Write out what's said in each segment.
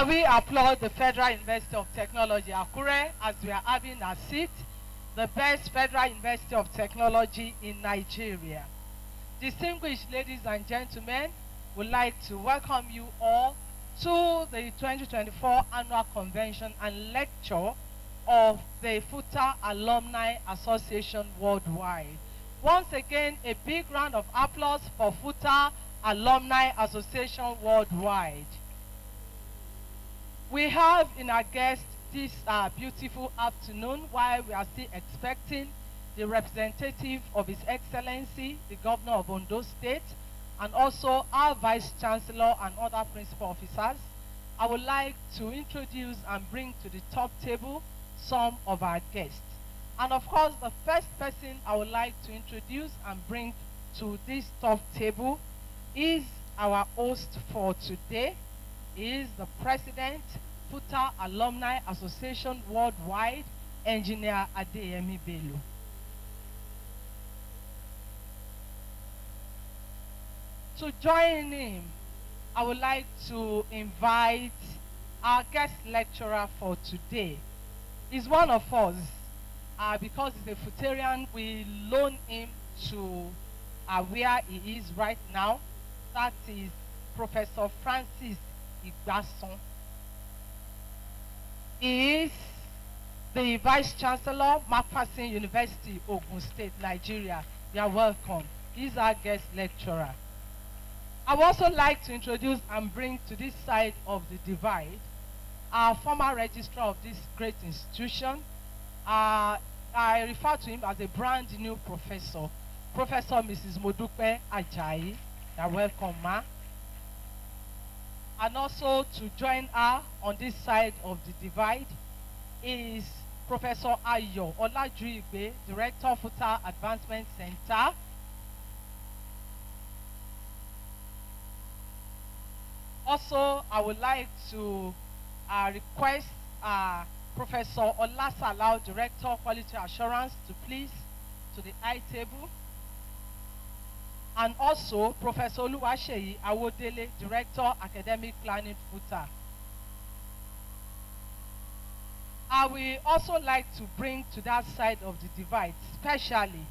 Shall we applaud the Federal University of Technology, Akure, as we are having a seat, the best Federal University of Technology in Nigeria. Distinguished ladies and gentlemen, we'd like to welcome you all to the 2024 Annual Convention and Lecture of the FUTA Alumni Association Worldwide. Once again, a big round of applause for FUTA Alumni Association Worldwide. We have in our guest this beautiful afternoon, while we are still expecting the representative of His Excellency, the Governor of Ondo State, and also our Vice Chancellor and other principal officers. I would like to introduce and bring to the top table some of our guests. And of course, the first person I would like to introduce and bring to this top table is our host for today. He is the President, FUTA Alumni Association Worldwide, Engineer Adeyemi Bello. To join him, I would like to invite our guest lecturer for today. He's one of us. Because he's a Futarian, we loan him to where he is right now. That is Professor Francis Igbasan. He is the Vice Chancellor, Macpherson University, Ogun State, Nigeria. You are welcome. He's our guest lecturer. I would also like to introduce and bring to this side of the divide our former registrar of this great institution. I refer to him as a brand new professor, Professor Mrs. Modupe Ajayi. You are welcome, ma. And also to join her on this side of the divide is Professor Ayo Olajuigbe, Director of FUTA Advancement Center. Also, I would like to request Professor Olasalau, Director of Quality Assurance, to please to the high table. And also Professor Oluwaseyi Awodele, Director, Academic Planning, FUTA. I will also like to bring to that side of the divide, especially,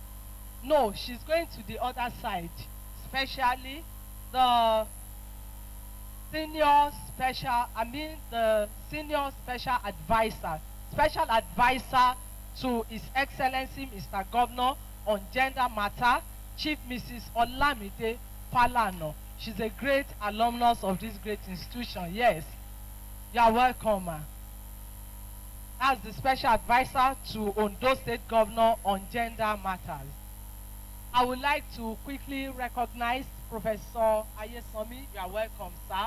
no, she's going to the other side, especially the senior special advisor, special advisor to His Excellency Mr. Governor on Gender Matter, Chief Mrs. Olamide Falano. She's a great alumnus of this great institution. Yes, you are welcome, ma. As the special advisor to Ondo State Governor on Gender Matters. I would like to quickly recognize Professor Ayesomi. You are welcome, sir.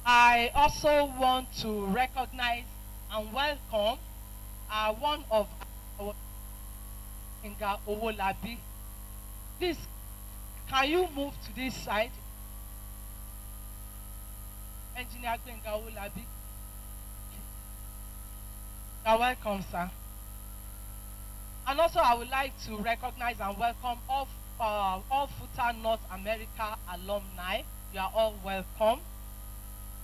I also want to recognize and welcome one of our Inga Owolabi. Please, can you move to this side? Engineer Inga Owolabi. You're welcome, sir. And also, I would like to recognize and welcome all FUTA North America alumni. You are all welcome.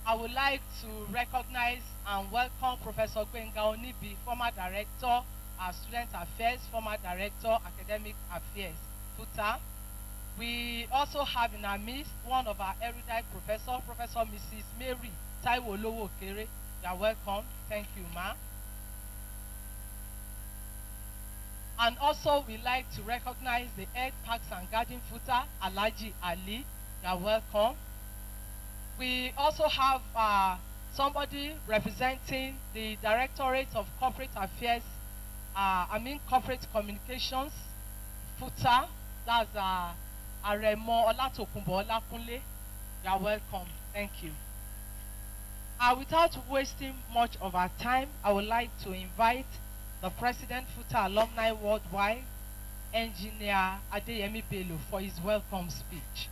I would like to recognize and welcome Professor Gbenga Onibi, former Director, Student Affairs, former Director, Academic Affairs, FUTA. We also have in our midst one of our erudite professors, Professor Mrs. Mary Taiwo Lowo-Okere. You are welcome. Thank you, ma. And also, we like to recognize the Head Parks and Garden FUTA, Alhaji Ali. You are welcome. We also have somebody representing the Directorate of Corporate Affairs, Corporate Communications, FUTA. That's Aremo Olatokunbo Olakunle. You are welcome. Thank you. Without wasting much of our time, I would like to invite the President, FUTA Alumni Worldwide, Engineer Adeyemi Bello, for his welcome speech.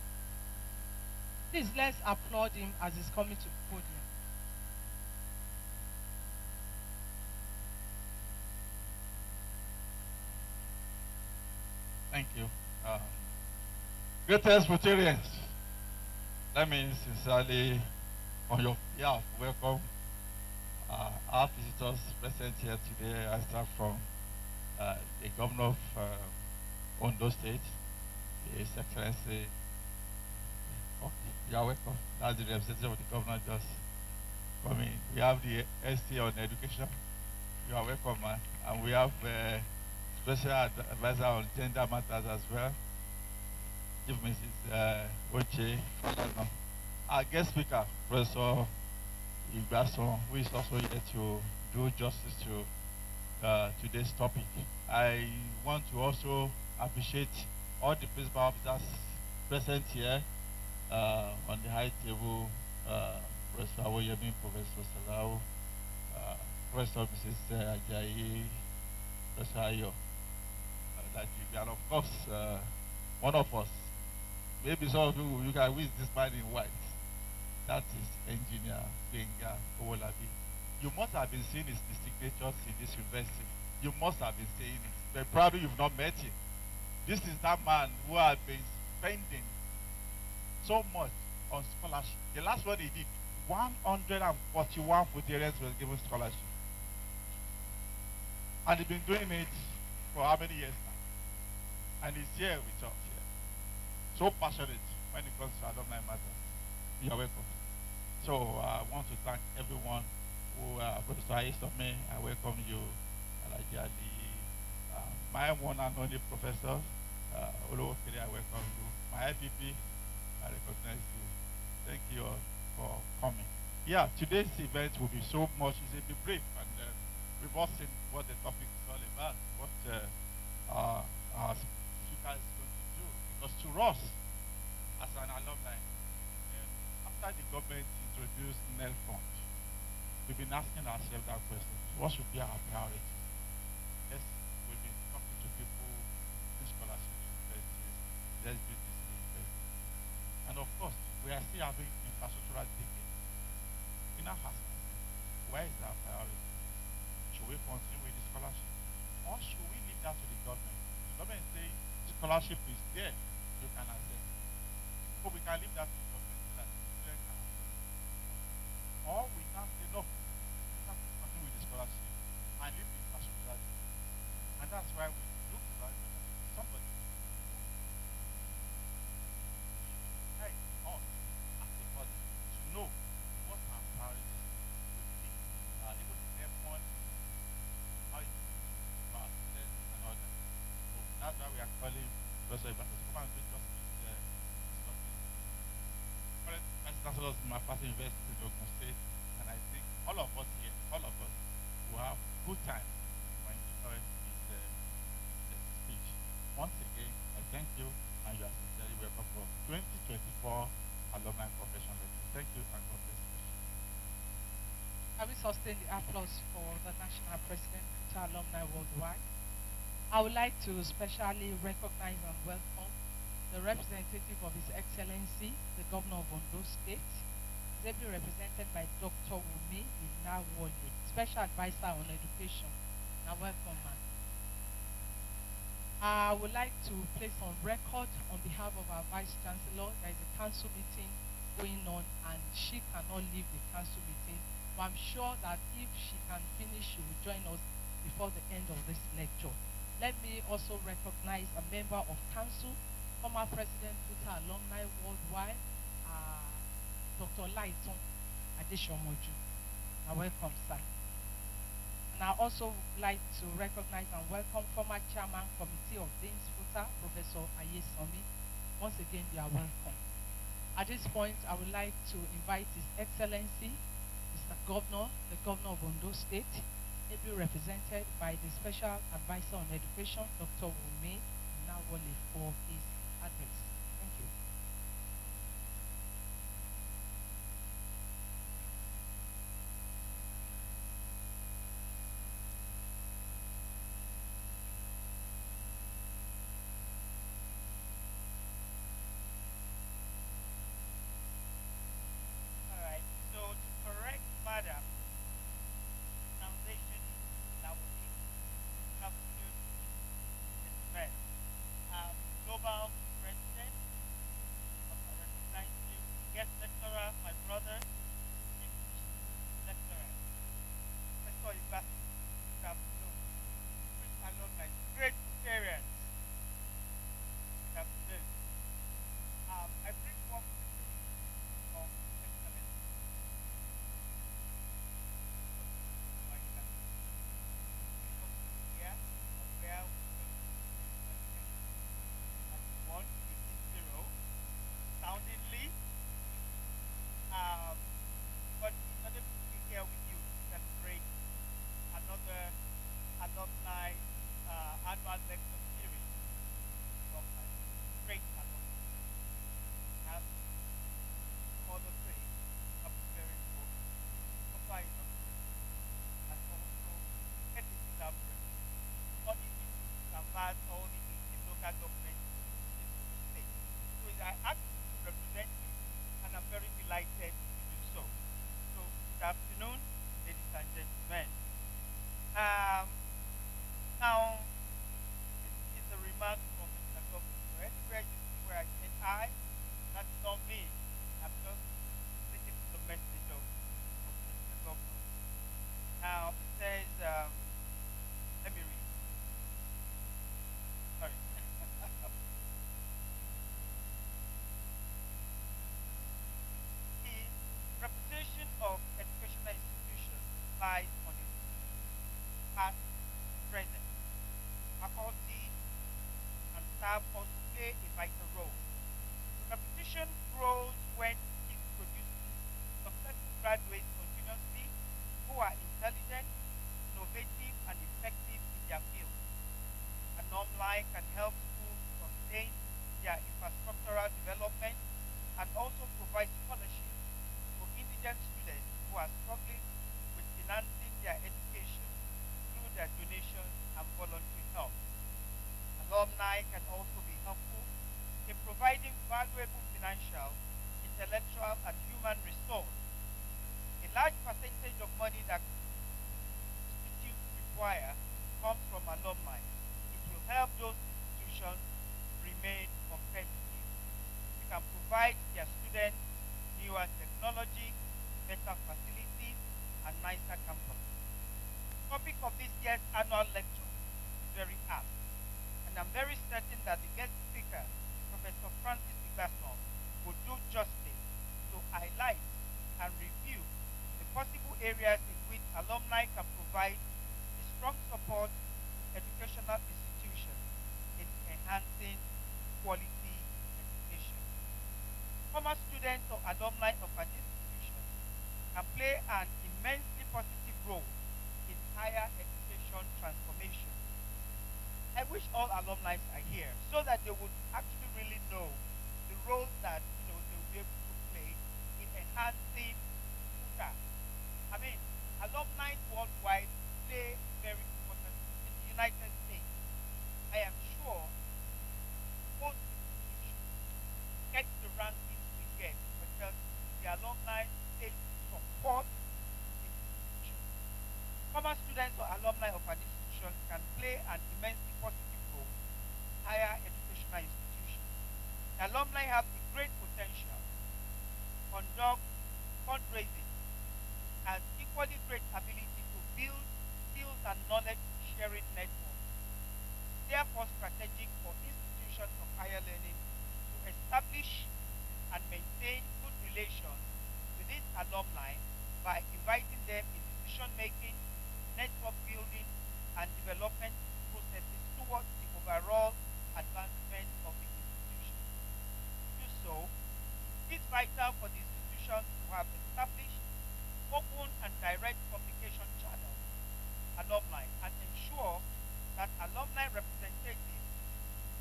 Please, let's applaud him as he's coming to the podium. Thank you. Greatest Rotarians, let me sincerely, on your behalf, welcome our visitors present here today. I start from the Governor of Ondo State, His Excellency. Oh, you are welcome. That's the representative of the governor just coming. We have the ST on education. You are welcome, man. And we have special advisor on gender matters as well. Chief Mrs. Oche. Our guest speaker, Professor Igbasan, who is also here to do justice to today's topic. I want to also appreciate all the principal officers present here on the high table, Professor Awoyemi, Professor Salau, Professor Mrs. Ajayi, Professor Ayo, and of course, one of us. Maybe some of you can wish this man in white. That is Engineer Benga Owolabi. You must have been seeing his signatures in this university. You must have been seeing it, but probably you've not met him. This is that man who has been spending so much on scholarship. The last one he did, 141 Rotarians were given scholarship. And he's been doing it for how many years now? And he's here with us here. So passionate when it comes to alumni matters. You're welcome. So I want to thank everyone who, Professor Aisome, I welcome you, Alaji Ali, my one and only professor, Olowo Kere, I welcome you. My IPP, I recognize you. Thank you all for coming. Yeah, today's event will be so much, it's a bit brief, and we've all seen what the topic is all about, what our speaker is going to do. Because to us, as an alumni, after the government introduced NEL Fund, we've been asking ourselves that question: what should be our priority? Yes, we've been talking to people in scholarships, universities, let's do this university. And of course, we are still having infrastructural decade. We now ask ourselves, where is our priority? Should we continue with the scholarship? Or should we leave that to the government? The government say scholarship is there, you can access. But we can leave that to the government so that the student can access. Or we can say, no, we have to continue with the scholarship and leave the infrastructure. And that's why we look for somebody who help us as a body to know what our priorities will be, even the next point, how it is for our students and others. So that's why we are calling Professor Igbasan to come and do justice this topic. Current Vice Chancellor in my party University in Ogun State, and I think all of us here, all of us, will have good time when during this speech. Once again, I thank you, and you are sincerely welcome for 2024 Alumni Convocation Lecture. Thank you, and God bless you. Can we sustain the applause for the National President, Futa Alumni Worldwide? I would like to specially recognize and welcome the representative of His Excellency, the Governor of Ondo State. They be represented by Dr. Wumi Inawole, Special Advisor on Education. Now, welcome, ma'am. I would like to place on record on behalf of our Vice Chancellor, there is a council meeting going on and she cannot leave the council meeting. But I'm sure that if she can finish, she will join us before the end of this lecture. Let me also recognize a member of council, former President Futa Alumni Worldwide, Dr. Laiton Adeshomoju. Now, welcome, sir. And I also like to recognize and welcome former Chairman Committee of Dean's Futa, Professor Ayesomi. Once again, you are welcome. At this point, I would like to invite His Excellency, Mr. Governor, the Governor of Ondo State, ably represented by the Special Advisor on Education, Dr. Wumi Inawole, for his address. Thank you. All right. So to correct Madam, pronunciation that would be absolute is best. Global President afternoon, ladies and gentlemen. Um, Now, this is a remark from Mr. Governor. So anywhere you see where I said I, that's not me. I'm just listening to the message of Mr. Governor. Now, it says, let me read. Sorry. The reputation of educational institutions lies on its past, present, faculty, and staff also play a vital role. The reputation grows when it produces successful graduates continuously who are intelligent, innovative, and effective in their field. An alumni can help schools sustain their infrastructural development and also provide scholarships to indigent students who are struggling with financing their education through their donations and voluntary help. Alumni can also be helpful in providing valuable financial, intellectual, and human resource. A large percentage of money that institutes require comes from alumni. It will help those institutions remain competitive. We can provide their students newer technology, better facilities, and nicer campus. The topic of this year's annual lecture is very apt, and I'm very certain that the guest speaker, Professor Francis Igbasan, will do justice to highlight and review the possible areas in which alumni can provide a strong support to educational institutions in enhancing quality education. Former students or alumni of an institution can play an immensely positive role in higher education transformation. I wish all alumni are here so that they would actually really know the role that they will be able to play in enhancing FUTA. I mean, alumni worldwide play very important in the United States. I am sure most institutions get the rankings we get because the alumni they support the institution. Former students or alumni of an institution can play an immensely positive role in higher educational institutions. The alumni have the great potential to conduct fundraising, has equally great ability to build skills and knowledge sharing networks. Therefore, strategic for institutions of higher learning to establish and maintain good relations with its alumni by inviting them in decision making, network building, and development processes towards the overall advancement of the institution. To do so, it is vital for the institution to have established open and direct communication channels with alumni and ensure that alumni representatives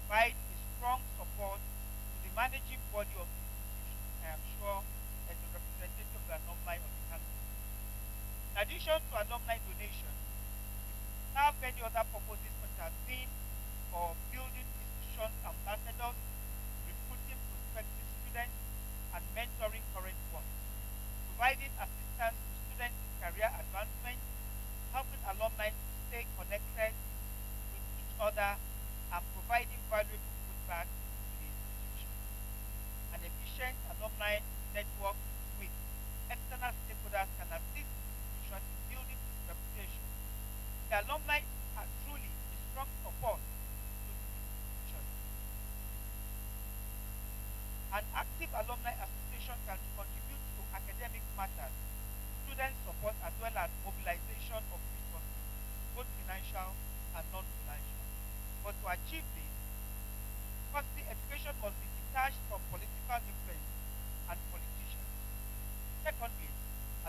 provide a strong support to the managing body of the institution. I am sure as a representative of the alumni of the country. In addition to alumni donations, we have many other purposes such as being for building institution ambassadors, recruiting prospective students, and mentoring current ones, providing assistance to students in career advancement, helping alumni to stay connected with each other, and providing valuable feedback to the institution. An efficient alumni network with external stakeholders can assist the institution in building its reputation. The alumni are truly a strong support to the institution. An active alumni association can contribute to academic matters, student support, as well as mobilization of resources, both financial and non-financial. But to achieve this, firstly, education must be detached from political influence and politicians. Secondly,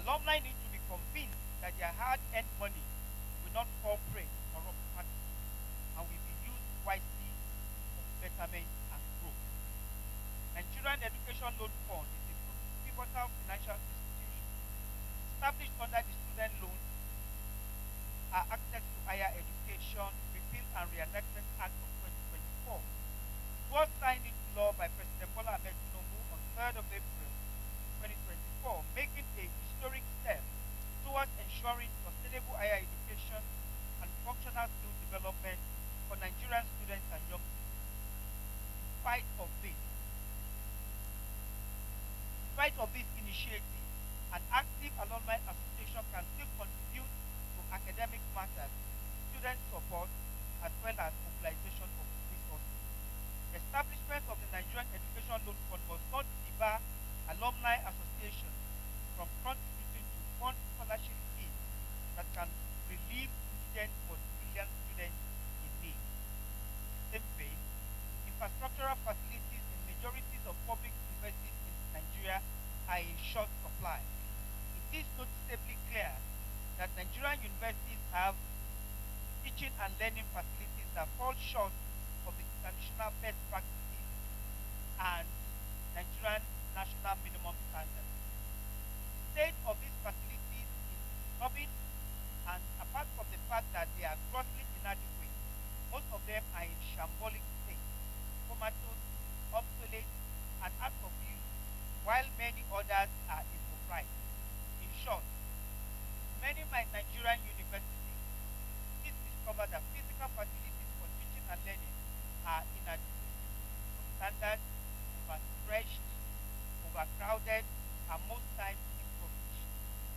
alumni need to be convinced that their hard-earned money will not fall prey to corrupt practices and will be used wisely for betterment and growth. Nigerian Education Loan Fund is a pivotal financial institution established under the Student Loan Access to Higher Education Repeal and Reenactment Act of 2024. It was signed into law by President Bola Ahmed Tinubu on 3rd of April 2024, making a historic step spite of this initiative, an active alumni association can still contribute to academic matters, student support, as well as mobilization of resources. The establishment of the Nigerian Education Loan Fund must not debar alumni associations from contributing to fund scholarship schemes that can relieve indigent for civilian students in need. Same vein, infrastructural facilities in majorities of public universities in Nigeria are in short supply. It is noticeably clear that Nigerian universities have teaching and learning facilities that fall short of the international best practices and Nigerian national minimum standards. The state of these facilities is disturbing, and apart from the fact that they are grossly inadequate, most of them are in shambolic state, comatose, obsolete, and out of use, while many others are improvised. In short, many Nigerian universities did discover that physical facilities for teaching and learning are inadequate, substandard, overstretched, overcrowded, and most times improvised.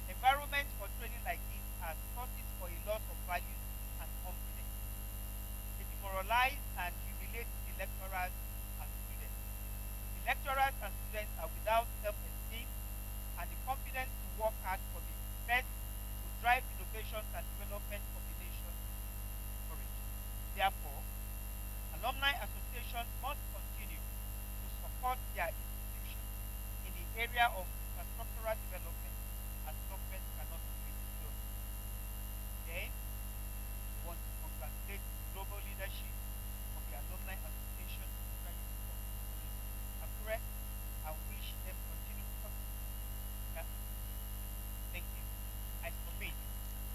Environments for training like this are sources for a loss of values and confidence. They demoralize and humiliate the lecturers and students. The lecturers and students are without self-esteem and the confidence to work hard for the best to drive innovations and development of the nation. Therefore, alumni associations must continue to support their institutions in the area of infrastructural development as government cannot do it alone. Then, we want to congratulate the global leadership of the Alumni Association of Akure and wish them continued success. Yeah. Thank you. I submit,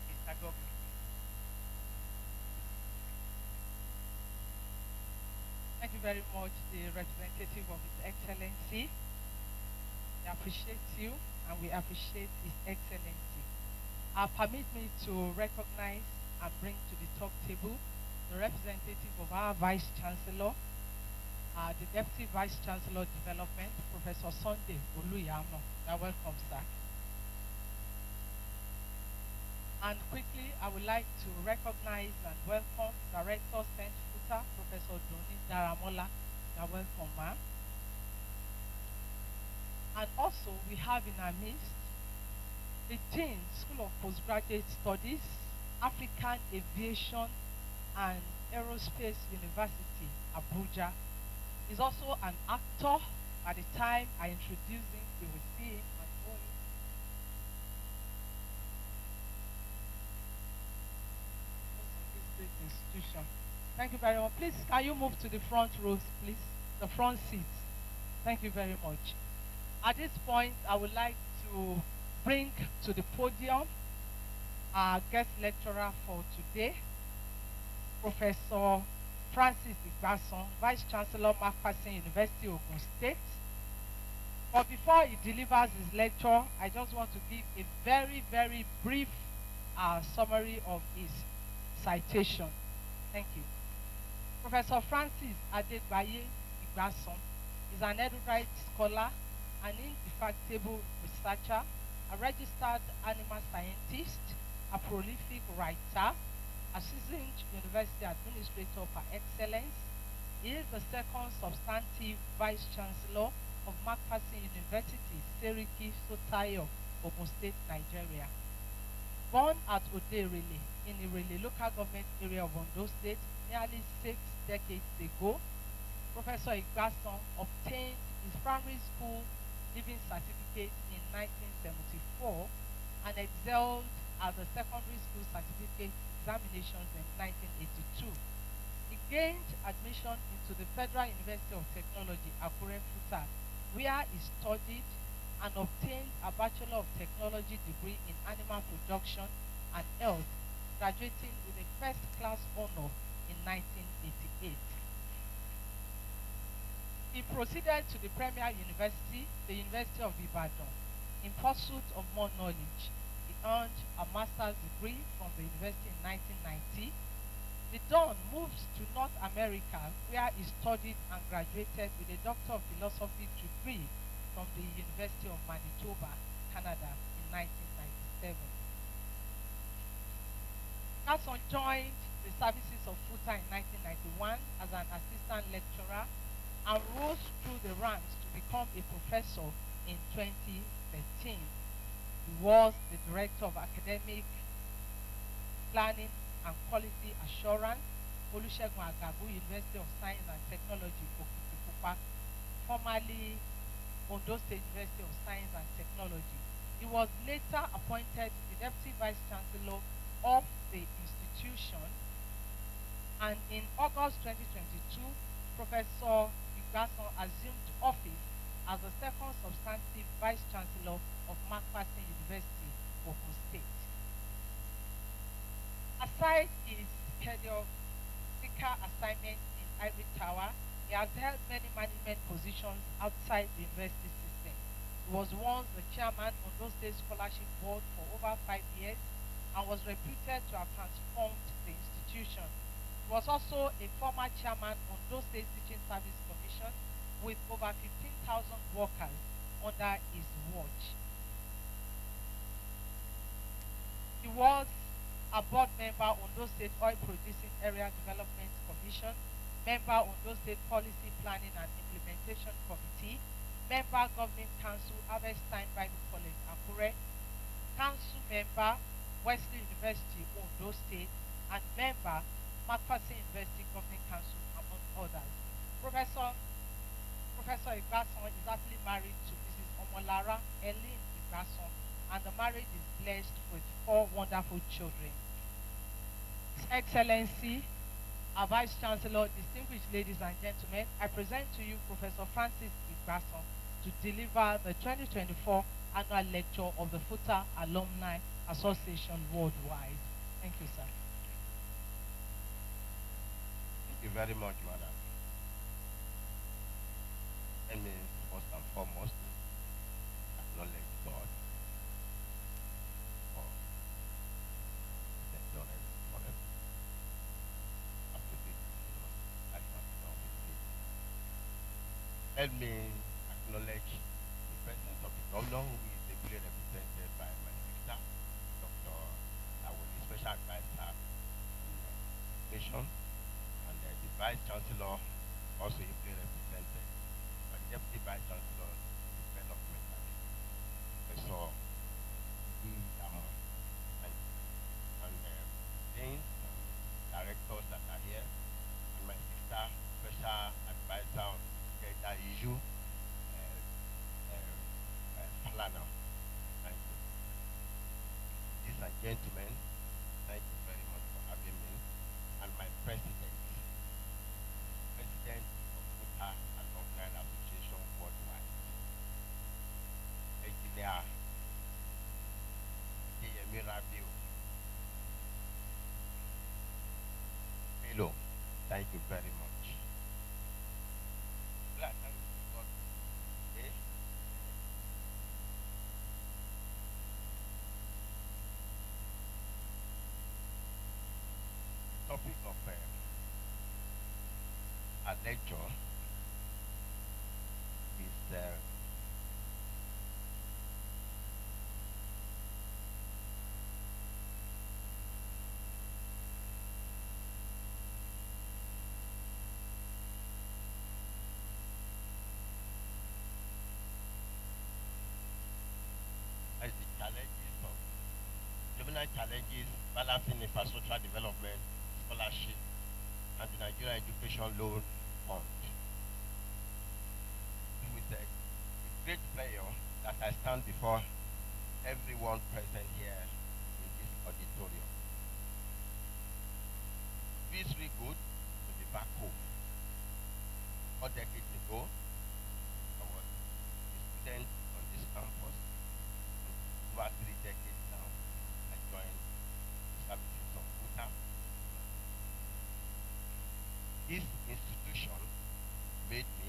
Mr. Governor. Thank you very much, the representative of His Excellency. We appreciate you and we appreciate His Excellency. Permit me to recognize and bring to the top table the representative of our Vice Chancellor, the Deputy Vice Chancellor Development, Professor Sunday Oluyamo. You're welcome, sir. And quickly, I would like to recognize and welcome Director St. Futa, Professor Doni Daramola. You're welcome, ma'am. And also, we have in our midst the Dean, School of Postgraduate Studies, African Aviation and Aerospace University, Abuja. He's also an actor. By the time I introduce him, you will see him and know him. This institution. Thank you very much. Please, can you move to the front rows, please? The front seats. Thank you very much. At this point, I would like to bring to the podium our guest lecturer for today, Professor Francis Igbasan, Vice Chancellor, Macpherson University, Ogun State. But before he delivers his lecture, I just want to give a very, very brief summary of his citation. Thank you. Professor Francis Adegbaye Igbasan is an erudite scholar, an indefatigable researcher, a registered animal scientist, a prolific writer, a seasoned university administrator par excellence. He is the second substantive vice chancellor of Macpherson University, Seriki, Sotayo, Ogun State, Nigeria. Born at Oderele in Irele local government area of Ondo State nearly 6 decades ago, Professor Igbasan obtained his primary school leaving certificate in 1974 and excelled at the secondary school certificate examinations in 1982. He gained admission into the Federal University of Technology, Akure Futa, where he studied and obtained a Bachelor of Technology degree in Animal Production and Health, graduating with a first-class honor in 1988. He proceeded to the Premier University, the University of Ibadan, in pursuit of more knowledge. He earned a master's degree from the university in 1990. The Don moved to North America, where he studied and graduated with a Doctor of Philosophy degree from the University of Manitoba, Canada in 1997. Igbasan joined the services of FUTA in 1991 as an assistant lecturer and rose through the ranks to become a professor in 2013. He was the Director of Academic Planning and Quality Assurance, Olusegun Agagu, University of Science and Technology, Okitipupa, formerly Ondo State University of Science and Technology. He was later appointed the Deputy Vice Chancellor of the institution, and in August 2022, Professor Igbasan assumed office as the second substantive Vice Chancellor of Macpherson University, Ogun State. Aside his periodical assignments in Ivory Tower, he has held many management positions outside the university system. He was once the chairman of Ondo State Scholarship Board for over 5 years and was reputed to have transformed the institution. He was also a former chairman of Ondo State Teaching Service Commission with over 15,000 workers under his watch. He was a board member on Ondo State Oil Producing Area Development Commission, member on Ondo State Policy Planning and Implementation Committee, member Governing Council, Harvest Time Bible College, Akure, council member, Wesley University, Ondo State, and member, Macpherson University Governing Council, among others. Professor Igbasan is happily married to Mrs. Omolara Ellen Igbasan, and the marriage is blessed with 4 wonderful children. His Excellency, our Vice Chancellor, distinguished ladies and gentlemen, I present to you Professor Francis Igbasan to deliver the 2024 annual lecture of the FUTA Alumni Association Worldwide. Thank you, sir. Thank you very much, madam. Let me first and foremost acknowledge God for the endurance forever. Let me acknowledge the presence of the governor, who is ably represented by my sister, Dr. Awoli, Special Advisor on Education, and the Vice Chancellor, also ably represented by the Deputy Vice Chancellor of Development, Professor Igbasan, and deans and directors that are here, and my sister, Special Advisor on Gender Issue, Falana. Thank you. Ladies and gentlemen, thank you very much for having me. And my president of FUTA Alumni Association Worldwide, Engineer Yemi Rabiu. Hello, thank you very much. Topic of our lecture is as the challenges of criminal challenges, balancing infrastructural development, scholarship, and the Nigerian Education Loan Fund. With a great pleasure that I stand before everyone present here in this auditorium. It feels really good to be back home. 4 decades ago, I was a student on this campus. Over 3 decades now, I joined the services of FUTA. This institution made me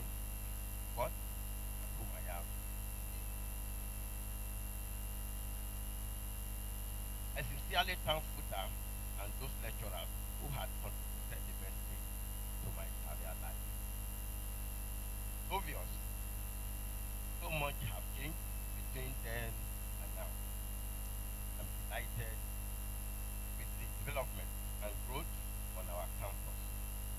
what and who I am today. I sincerely thank FUTA and those lecturers who had contributed immensely to my career life. Obvious, so so much have changed between then and now. I'm delighted with the development and growth on our campus.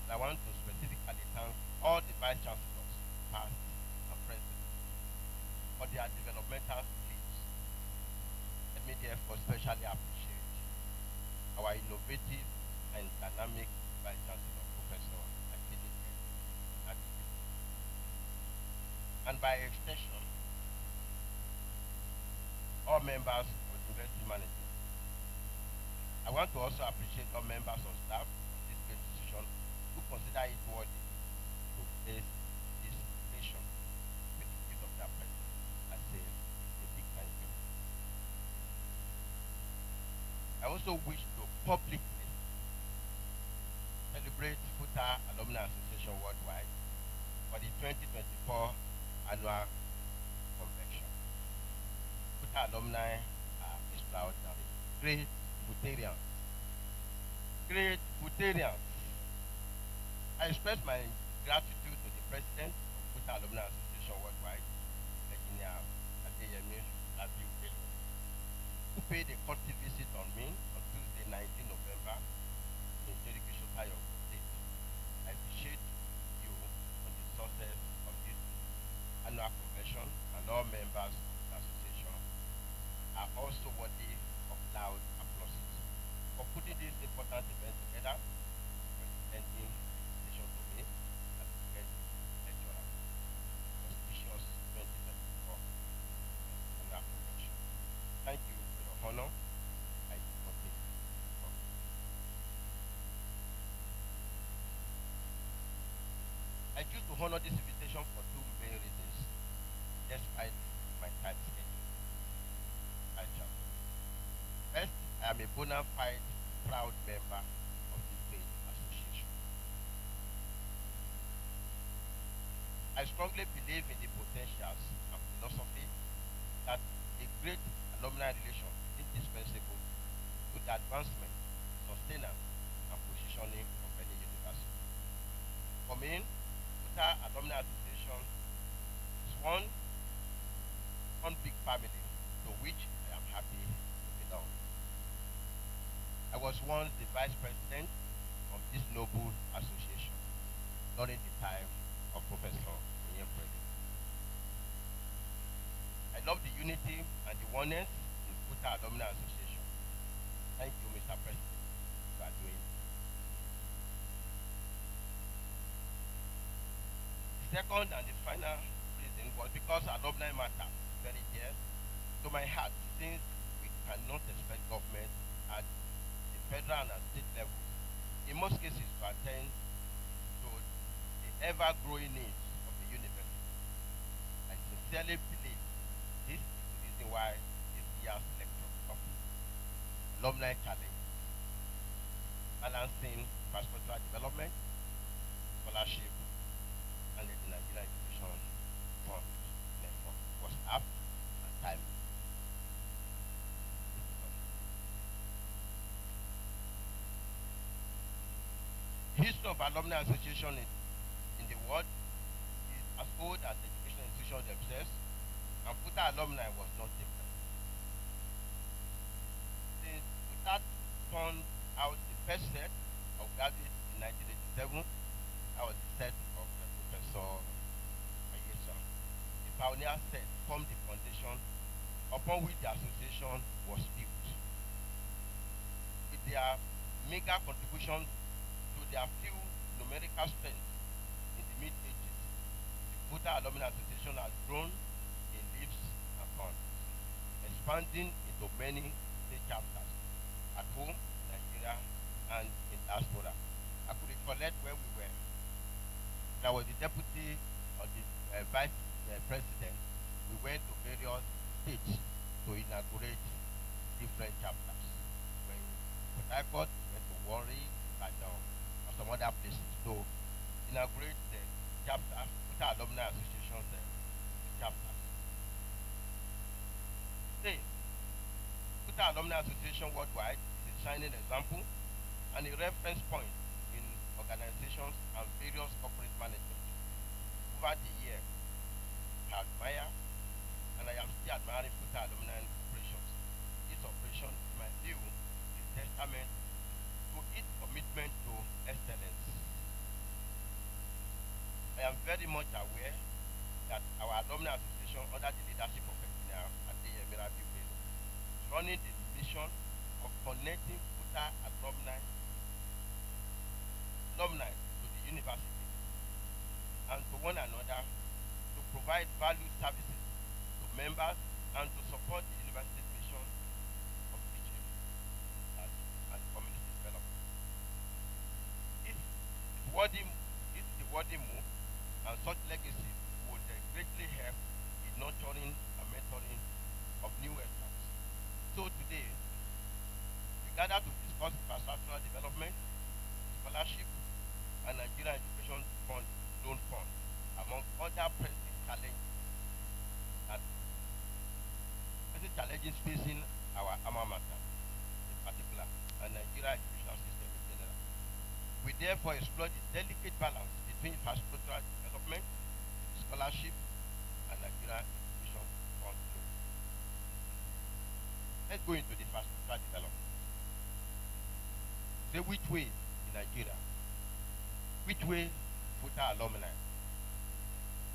And I want to specifically thank all the vice chancellors, past and present, for their developmental leads. Let me therefore specially appreciate our innovative and dynamic vice chancellor, Professor Akini, and by extension, all members of the university management. I want to also appreciate all members of staff of this great institution who consider it worthy to place this nation with the gift of their presence. I say a big thank you. I also wish to publicly celebrate FUTA Alumni Association Worldwide for the 2024 annual convention. FUTA alumni are extraordinary, great Futarians. Great Futarians. I express my gratitude to the president of FUTA Alumni Association Worldwide, Engineer Adeyemi Labiu, who paid a courtesy visit on me on Tuesday, 19 November in Jericho Shotayo State. I appreciate you on the success of this annual convention, and all members of the association are also worthy of loud applauses for putting this important event together, for extending invitation to me as the guest lecturer. Auspicious 2024 annual convention. Thank you for your honor. I do not take it for granted. I choose to honor this invitation for two main reasons, despite my tight schedule. I shall. First, I am a bona fide, proud member of this great association. I strongly believe in the potentials and philosophy that a great alumni relation is indispensable to the advancement, sustenance, and positioning of any university. For me, FUTA Alumni Association is one big family to which I am happy to belong. I was once the vice president of this noble association during the time of Professor Onyempredi. I love the unity and the oneness in FUTA Alumni Association. Thank you, Mr. President, for doing it. The second and the final reason was because alumni matter very dear to my heart, since we cannot expect government at the federal and state levels, in most cases, to attend to the ever-growing needs of the university. I sincerely believe this is the reason why this year's lecture topic, alumni challenge, balancing infrastructural development, scholarship, and the Nigerian Education Fund network was apt and timely. The history of alumni association in the world is as old as the education institutions themselves, and FUTA alumni was not different. Since FUTA turned out the first set of graduates in 1987, that was the set of Professor Ayesa. The pioneer set formed the foundation upon which the association was built. With their mega contribution to their few numerical strengths in the mid-ages, the FUTA Alumni Association has grown in leaps and bounds, expanding into many state chapters at home, Nigeria, and in diaspora. I could recollect where we were. I was the deputy of the vice president. We went to various states to inaugurate different chapters. When Port Harcourt, we went to Warri, Ibadan, and some other places to inaugurate the chapter, FUTA Alumni Association's chapters. Today, FUTA Alumni Association Worldwide is a shining example and a reference point in organizations and various corporate management. Over the years, I admire and I am still admiring FUTA alumni operations. This operation, in my view, is testament to its commitment to excellence. I am very much aware that our alumni association, under the leadership of Engineer Adeyemi Bello, is running the mission of connecting FUTA alumni to the university and to one another to provide valued services to members and to support the university's mission of teaching and community development. This is the worthy move, and such legacy would greatly help in nurturing and mentoring of new experts. So today, we gather to discuss infrastructural development, scholarship, and Nigerian Education Fund Loan Fund, among other pressing challenges facing our alma mater in particular, and Nigerian educational system in general. We therefore explore the delicate balance between infrastructural development, scholarship, and Nigerian Education Fund Loan. Let's go into the infrastructural development. Say which way in Nigeria? Which way FUTA alumni?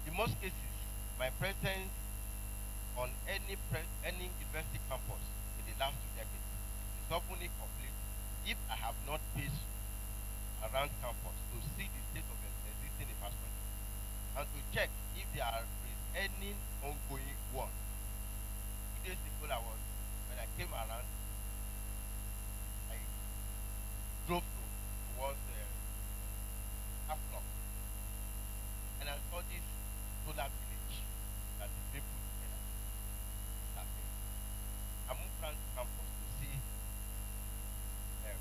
In most cases, my presence on any university campus in the last 2 decades is often incomplete if I have not paced around campus to see the state of existing infrastructure and to check if there is any ongoing one. 2 days ago, when I came around, I drove towards Aflock, and I saw this solar village that is being put together. I moved around campus to see the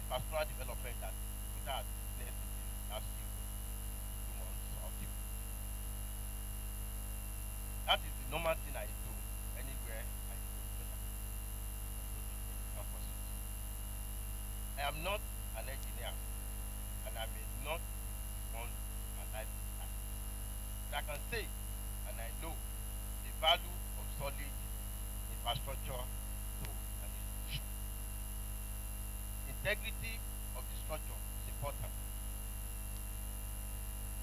pastoral development that FUTA has witnessed in the last 2 months or 2 weeks. That is the normal thing I do anywhere I go to campuses. I am not an engineer, and I may not want my life to start. But I can say, and I know, the value of solid infrastructure to an institution. Integrity of the structure is important.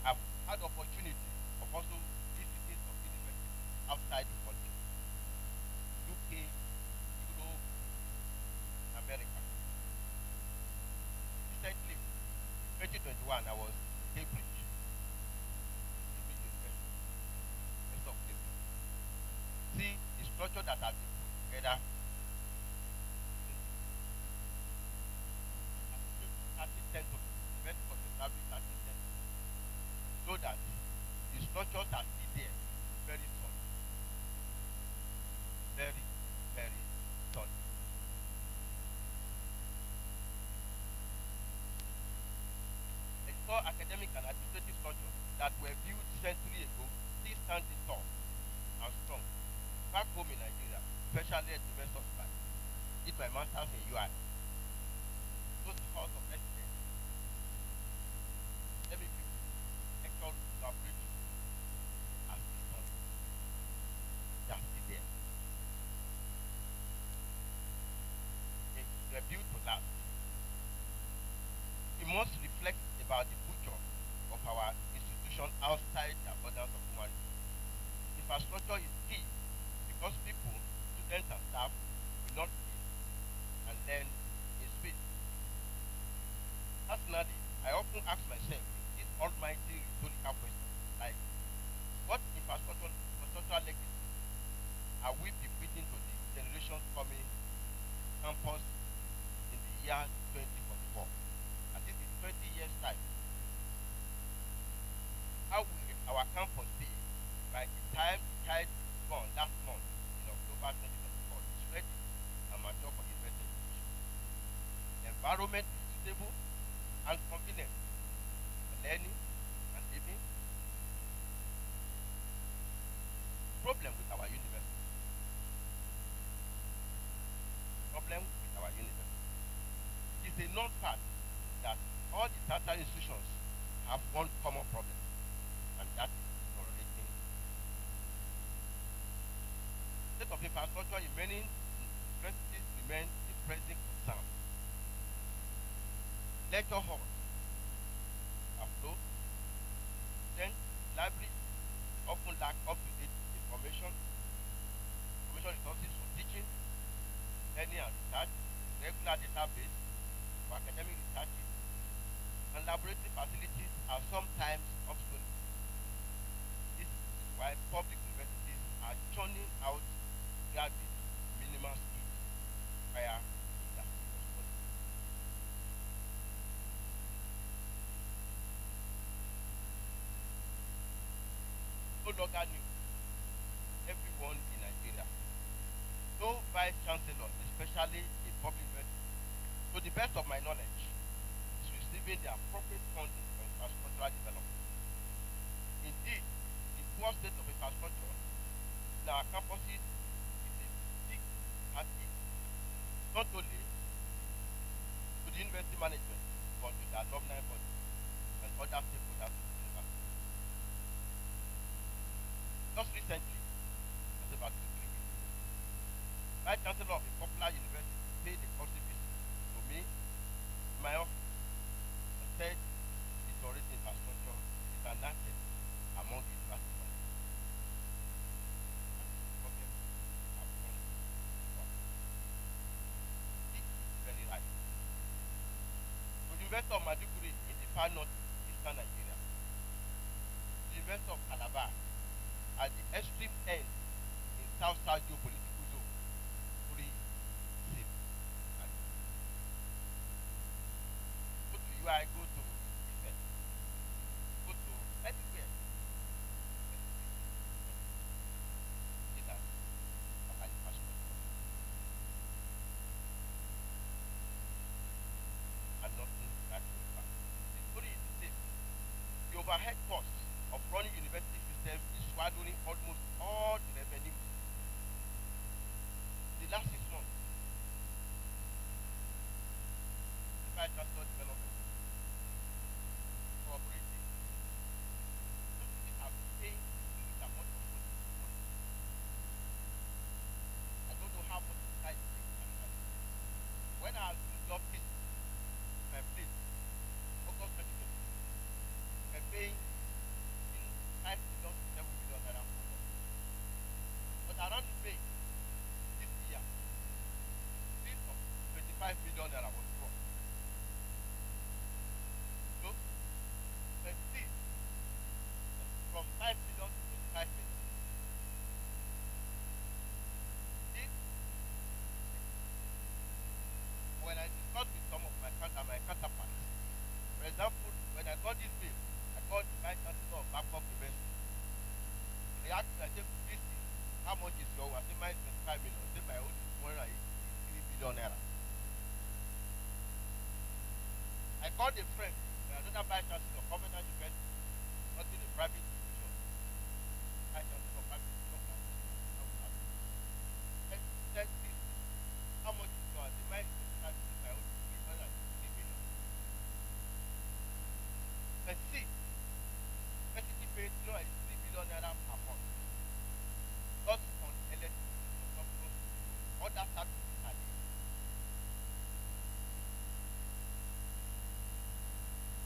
I've had opportunity of also visiting some universities outside the country, UK, Europe, America. Recently, 2021, I was in Cambridge University, University of Cambridge. See the structure that has been put together. 30th century, university was established 30th century, so that the structures are still there, very solid, very, very solid. I saw academic and administrative structures that were built centuries ago still standing tall and strong. Back home in Nigeria, especially at the University of Ibadan, did my master's in UI. Those halls of excellence, let me give actual collaboration as this one. They are still there. They were built to last. We must reflect about the future of our institution outside the abundance of human resources. Infrastructure is key because people, students and staff will not live and learn in space. Personally, I often ask myself this almighty rhetorical question, like, what infrastructural legacy are we bequeathing to the generations coming campus in the year 2044? And this is 20 years' time. How will our campus be by the time the child is born last month in October 2024 is ready and mature for university education? The environment is suitable and convenient for learning and living. Problem with our university. It is a known fact that all the tertiary institutions have one common problem, and that is tolerating infrastructure in many universities remain a pressing concern. Lecture halls are closed, then libraries often lack up-to-date information resources for teaching, learning and research, regular database for academic research, and laboratory facilities are sometimes obsolete. This is why public universities are churning out graduates with minimal skills via industrial study. No longer new. Everyone in Nigeria, no vice chancellor, especially in public university, to the best of my knowledge, is receiving the appropriate funding for infrastructural development. Indeed, the poor state of infrastructure in our campuses is a big heartache, not only to the university management, but to the alumni body and other stakeholders of the university. Just recently, just about 2-3 weeks ago, Vice Chancellor of a popular university paid a courtesy visit to me in my office and said deteriorating infrastructure is an asset among the university managers. And this problem have gone on. This is very right. To the University of Maiduguri in the far north eastern Nigeria, the University of Calabar at the extreme end in south-south geopolitical zone, free, safe, and go to UI, go to Ife, go to anywhere. See that our infrastructure and nothing that goes back. The story is the same. The overhead costs of running university systems is swallowing almost all the revenue. The last 6 months, infrastructure development, cooperating, universities have been paying huge amount of money. I don't know how much the price is. When I was doing job this my place, August 2020, we're paying 5 million to 7 million naira per month. But around the May this year, this of 25 million naira was brought. So, let's see, from 5 million to 25 million. This, when I discussed with some of my counterparts, for example, when I got this bill, I got the Vice Chancellor of Babcock University. They asked me, I said, this thing, how much is your? I said, mine is 25 million. I said, my own is 183 billion naira. I called a friend, another Vice Chancellor of Covenant University, not in a private institution. Vice Chancellor of private institution. I said, this, how much is your? I said, mine is 25 million. My own is 363 million. Let's see. University paid 3 billion naira per month. Just on electricity consumption, other services are there.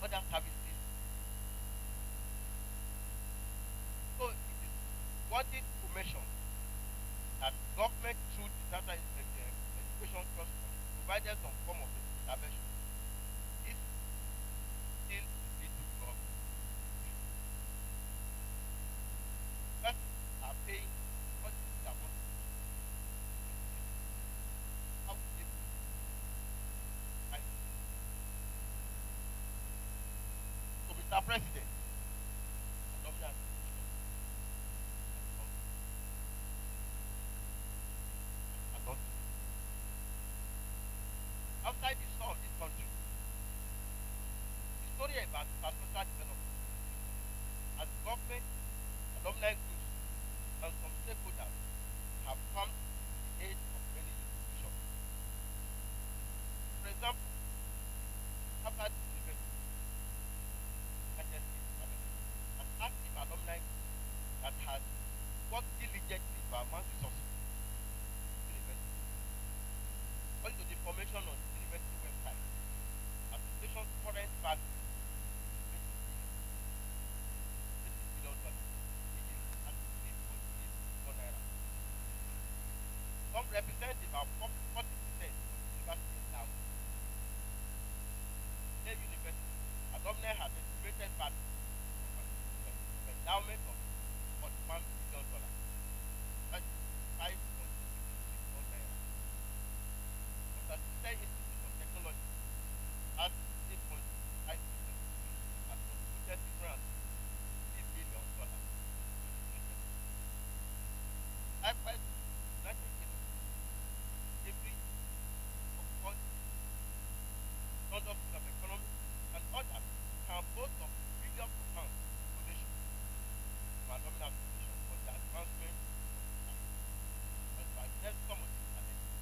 Other services. So it is worthy to mention that government through the Data Education Trust Fund provided some form of intervention. This still lead to job. First are paying what is their money. How will they pay? So Mr. President, Alumni Lecture, and not outside the soul of this country, the story about infrastructural development as government, alumni groups, and some stakeholders have come to the aid of many institutions. For example, Harvard University, an active alumni group that has worked diligently to amass resources information on the university website. Association's current value is $20 billion, which is at 3.8 billion naira. Some represent about 40% of the university endowment. The university alumni has estimated value of endowment of $41 billion. That's 5.6 billion naira. Massachusetts Institute of Technology has 8.5 billion and contributed $303 billion. Likewise, United Kingdom, every Oxford, London School of Economics, and others can boast of billions of pounds donation to alumni association for the advancement of research. And to address some of these challenges,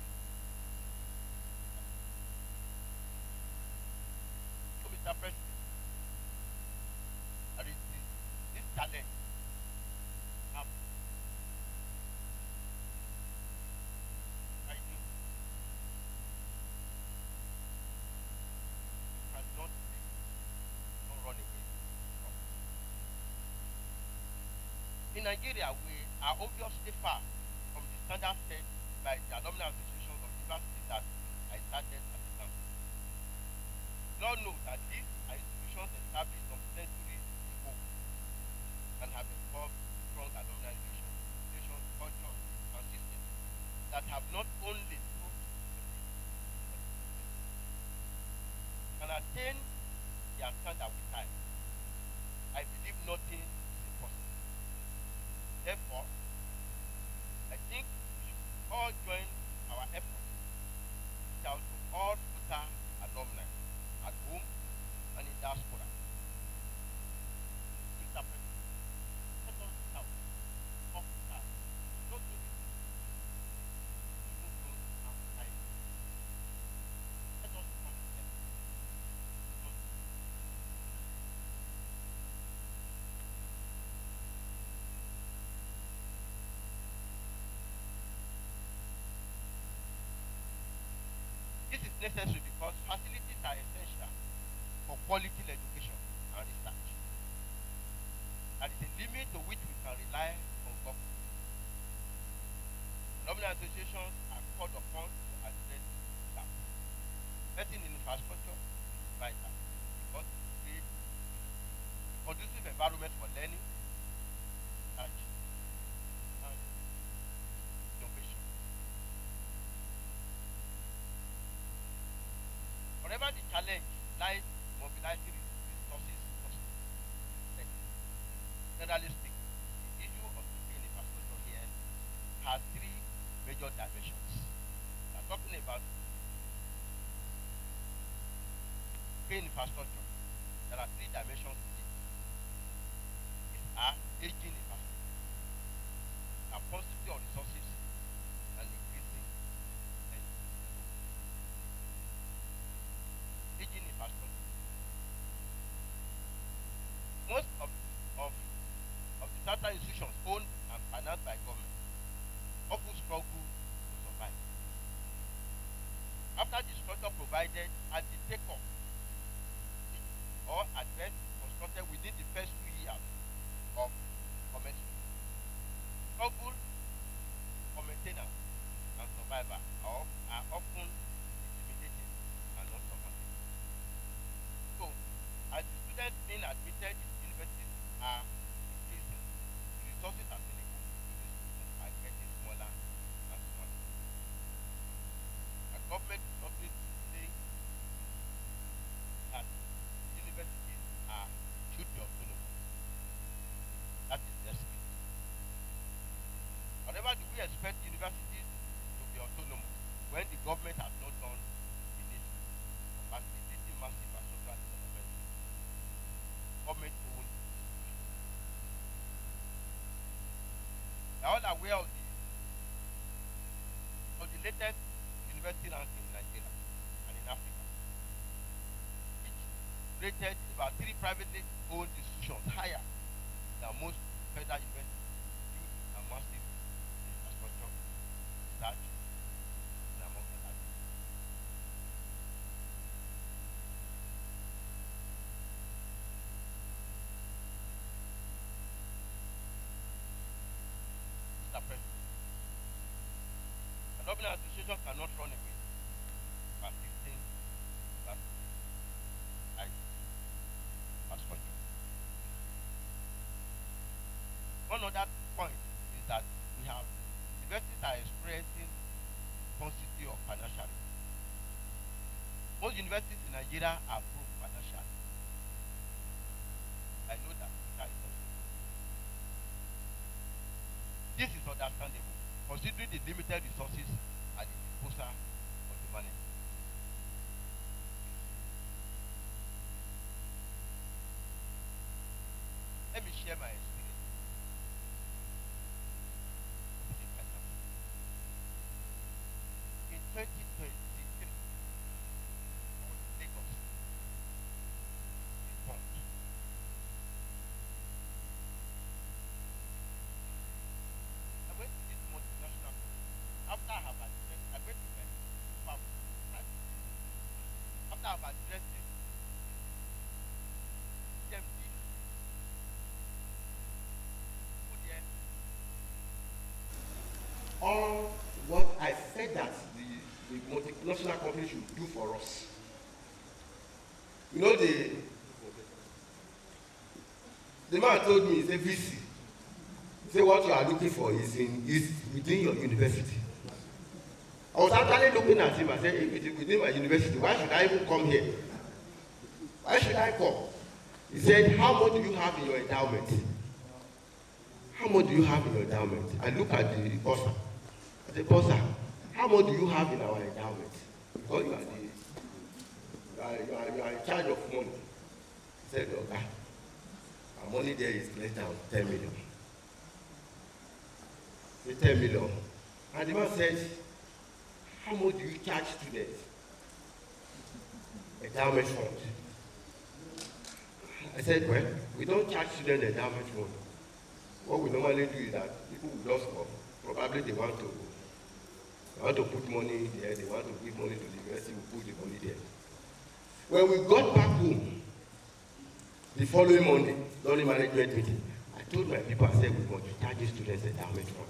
so Mr. President, there is this challenge of finding cannot be don't run away from. In Nigeria, we are obviously far from the standard set by the alumni associations of universities that I started at the time. We all know that these are institutions established some centuries ago and have evolved strong alumni relations, culture, and systems that have not only proved can attain their standard with time. I believe nothing is impossible. Therefore, I think we should all join our efforts to reach out to all future alumni at home and in diaspora. Mr. President, let us reach out to all future, not only even those outside. Let us come together. This is necessary because facilities are essential for quality education and research. There is a limit to which we can rely on government. Alumni associations are called upon to address this gap. Investing in infrastructure is vital because it creates a conducive environment for learning, research, and innovation. Whatever the challenge lies in mobilizing resources costly. Generally speaking, the issue of building infrastructure here has three major dimensions. We are talking about building infrastructure. There are three dimensions to it. These are aging infrastructure, a paucity of resources, and increasing spending. Aging infrastructure. Most of the charter institutions owned and financed by government often struggle to survive. After the structure provided at the takeoff or address constructed within the first 2 years of commencement, struggle for maintenance and survival are often intimidating and unsurmountable. So, as the students being admitted into universities are increasing, the resources available to these students are getting smaller and smaller. The government is also saying that universities should be autonomous. That is their spirit. However, do we expect universities to be autonomous when the government has not done the needful for facilitating massive and social development? Government-owned institutions. We are all aware of the latest university ranking in Nigeria and in Africa, which rated about 3 privately owned institutions higher than most federal universities due to their massive infrastructure, research, and among others. Alumni association cannot run away. Persisting that I as culture. One other point is that we have universities are experiencing paucity of financial resources. Most universities in Nigeria are broke financially. I know that that is also true. This is understandable, considering the limited resources at the disposal of the management. Let me share my experience. In 2023, Lagos, in Pond, I went to this multinational company. After I have addressed, I went to my farm. After I have addressed it, TMD, all what I said that the multinational company should do for us. You know, the man told me, he said, VC, he said, what you are looking for is within your university. I was actually looking at him, I said, if it is within my university, why should I even come here? Why should I come? He said, how much do you have in your endowment? How much do you have in your endowment? I look at the boss. I said, boss, how much do you have in our endowment? Because you are in charge of money. He said, okay, our money there is less than 10 million. He said, 10 million. And the man said, how much do you charge students? Endowment fund. I said, well, we don't charge students endowment fund. What we normally do is that people will just come. Probably they want to put money there, they want to give money to the university, we put the money there. When we got back home, the following Monday, during management meeting, I told my people, I said, we want to charge students endowment fund.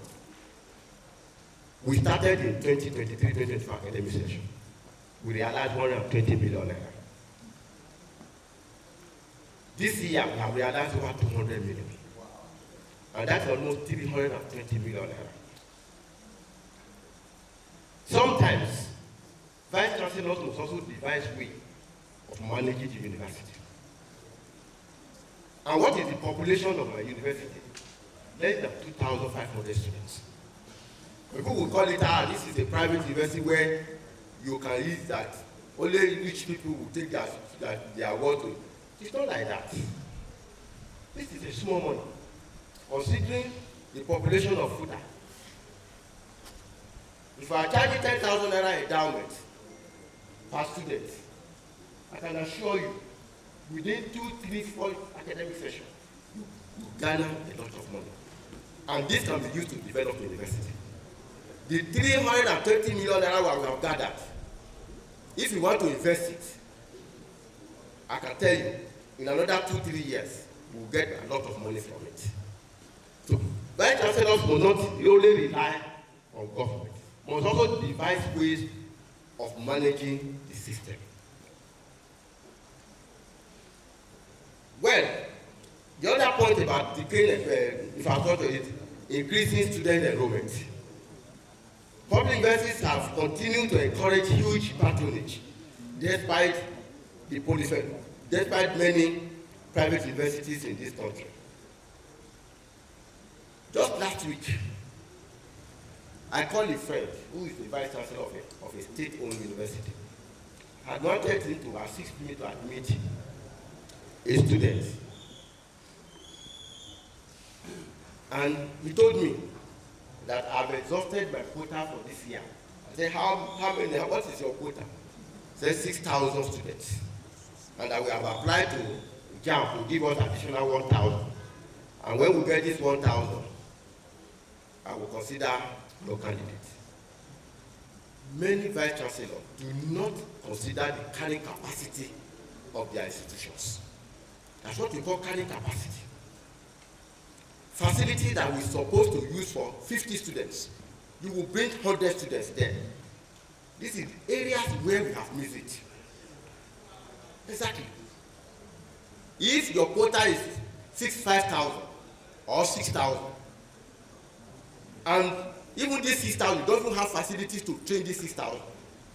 We started in 2023-2024 academic session. We realized 120 million naira. This year, we have realized over 200 million. And that's almost 320 million naira. Sometimes, vice chancellors must also devise way of managing the university. And what is the population of my university? Less than 2,500 students. People will call it, this is a private university where you can use that. Only rich people will take their word to. It's not like that. This is a small money. Considering the population of Futa, if I charge 10,000 naira endowment per student, I can assure you, within 2, 3, 4 academic sessions, you garner a lot of money. And this can be used to develop the university. The 330 million naira we have gathered, if you want to invest it, I can tell you, in another 2, 3 years, you will get a lot of money from it. So, vice chancellors will not only rely on government, must also devise ways of managing the system. Well, the other point about decaying infrastructure is increasing student enrollment. Public universities have continued to encourage huge patronage despite the polyphony, despite many private universities in this country. Just last week, I called a friend who is the vice chancellor of a state-owned university. I wanted him to assist me to admit a student. And he told me that I've exhausted my quota for this year. I said, what is your quota? He said 6,000 students. And that we have applied to JAM to give us additional 1,000. And when we get this 1,000, I will consider your candidate. Many vice chancellors do not consider the carrying capacity of their institutions. That's what we call carrying capacity. Facility that we're supposed to use for 50 students you will bring 100 students there. This is areas where we have missed it. Exactly. If your quota is 5,000 or 6,000, and even this 6,000, you don't even have facilities to train this 6,000,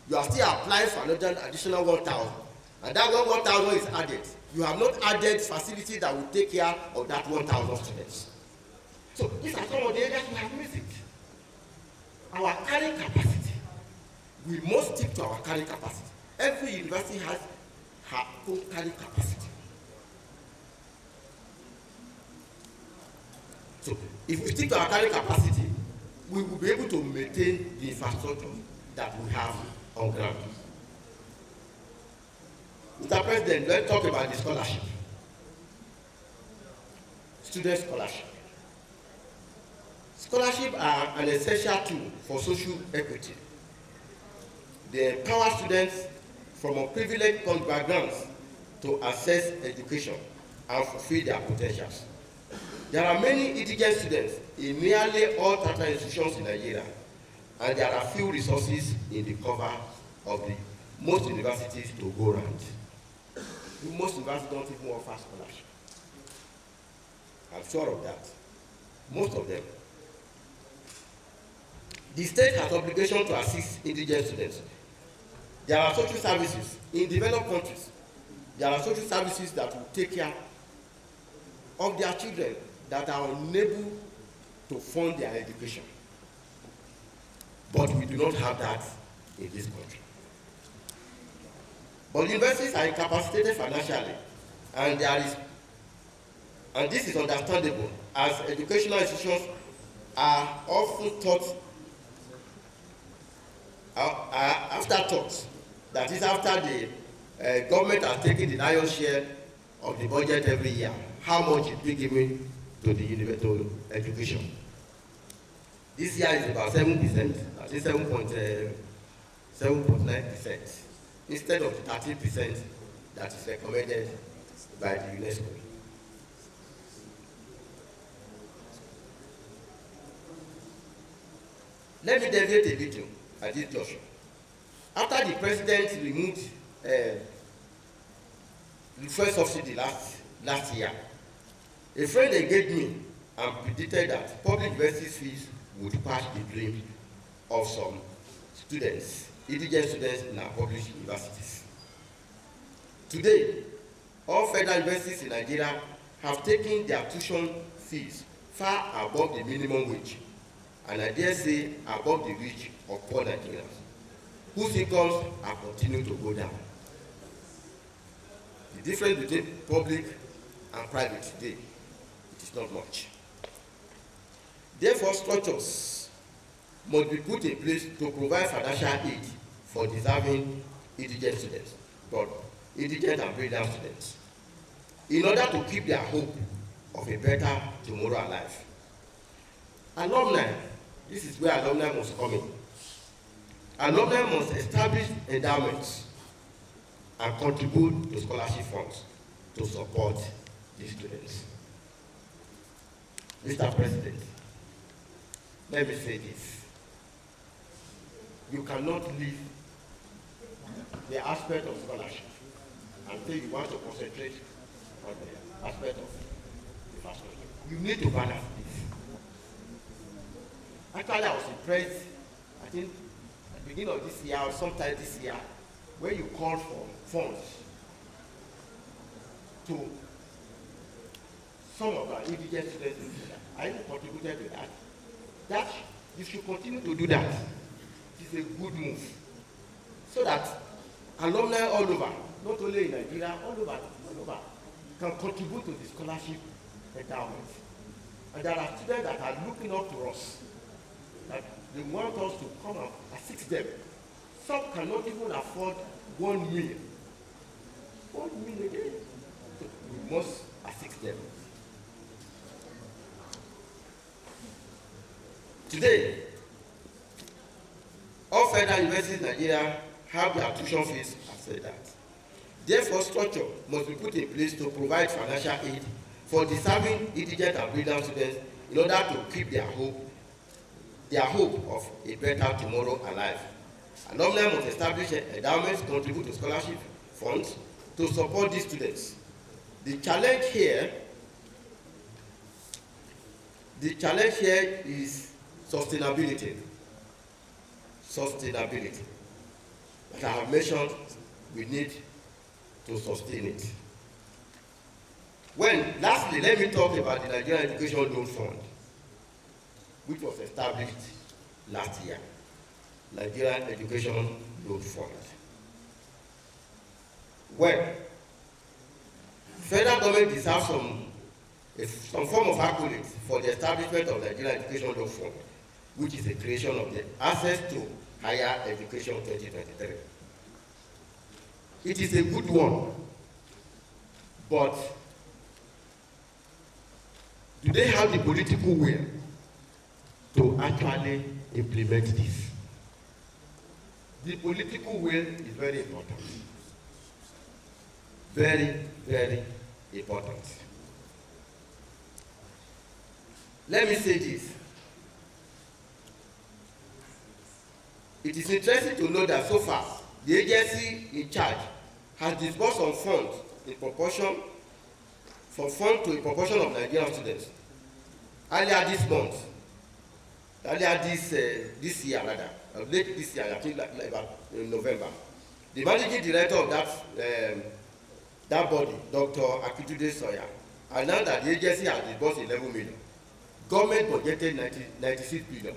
you are still applying for another additional 1,000, and that 1,000 is added. You have not added facilities that will take care of that 1,000 students. So these are some of the areas we have missed it. Our carrying capacity, we must stick to our carrying capacity. Every university has her own carrying capacity. So if we stick to our carrying capacity, we will be able to maintain the infrastructure that we have on ground. Mr. President, let's talk about the scholarship. Student scholarship. Scholarships are an essential tool for social equity. They empower students from unprivileged backgrounds to access education and fulfill their potentials. There are many indigent students in nearly all tertiary institutions in Nigeria, and there are few resources in the cover of the most universities to go around. Most universities don't even offer scholarship. I'm sure of that. Most of them. The state has obligation to assist indigent students. There are social services in developed countries. There are social services that will take care of their children that are unable to fund their education. But we do not have that in this country. But universities are incapacitated financially, and this is understandable, as educational institutions are often taught afterthoughts. That is, after the government has taken the lion's share of the budget every year, how much is being given to the university education. This year is about 7%, I think 7.9%, instead of the 13% that is recommended by the UNESCO. Let me deviate a little at this juncture. After the president removed the fuel subsidy last year, a friend engaged me and predicted that public university fees would patch the dream of some students, indigent students in our public universities. Today, all federal universities in Nigeria have taken their tuition fees far above the minimum wage, and I dare say above the reach of poor Nigerians, whose incomes are continuing to go down. The difference between public and private today, it is not much. Therefore, structures must be put in place to provide financial aid for deserving indigent students, but indigent and brilliant students, in order to keep their hope of a better tomorrow alive. Alumni, this is where alumni must come in. Alumni must establish endowments and contribute to scholarship funds to support these students. Mr. President, let me say this. You cannot leave the aspect of scholarship until you want to concentrate on the aspect of infrastructure. You need to balance this. Actually, I was impressed, I think, at the beginning of this year or sometime this year, where you called for funds to some of our indigent students in Nigeria. I even contributed to that. That you should continue to do that. It is a good move. So that alumni all over, not only in Nigeria, all over, can contribute to the scholarship endowment. And there are students that are looking up to us, that they want us to come and assist them. Some cannot even afford 1 million. 1 million a day. So we must assist them. Today, all federal universities in Nigeria have their tuition fees as that. Therefore, structure must be put in place to provide financial aid for deserving indigent and brilliant students in order to keep their hope their hope of a better tomorrow alive. Alumni must establish endowments, contribute to scholarship funds to support these students. The challenge here is sustainability. Sustainability. As I have mentioned, we need to sustain it. Lastly, let me talk about the Nigerian Education Loan Fund, which was established last year. Nigerian Education Loan Fund. Well, federal government deserves some form of accolade for the establishment of Nigerian Education Loan Fund, which is the creation of the Access to Higher Education 2023. It is a good one, but do they have the political will to actually implement this? The political will is very important. Very, very important. Let me say this. It is interesting to know that so far, the agency in charge has disbursed some funds in proportion of Nigerian students. Earlier this year, late this year, I think like about in November, the managing director of that body, Dr. Akitude Soya, announced that the agency has disbursed 11 million. Government budgeted 96 billion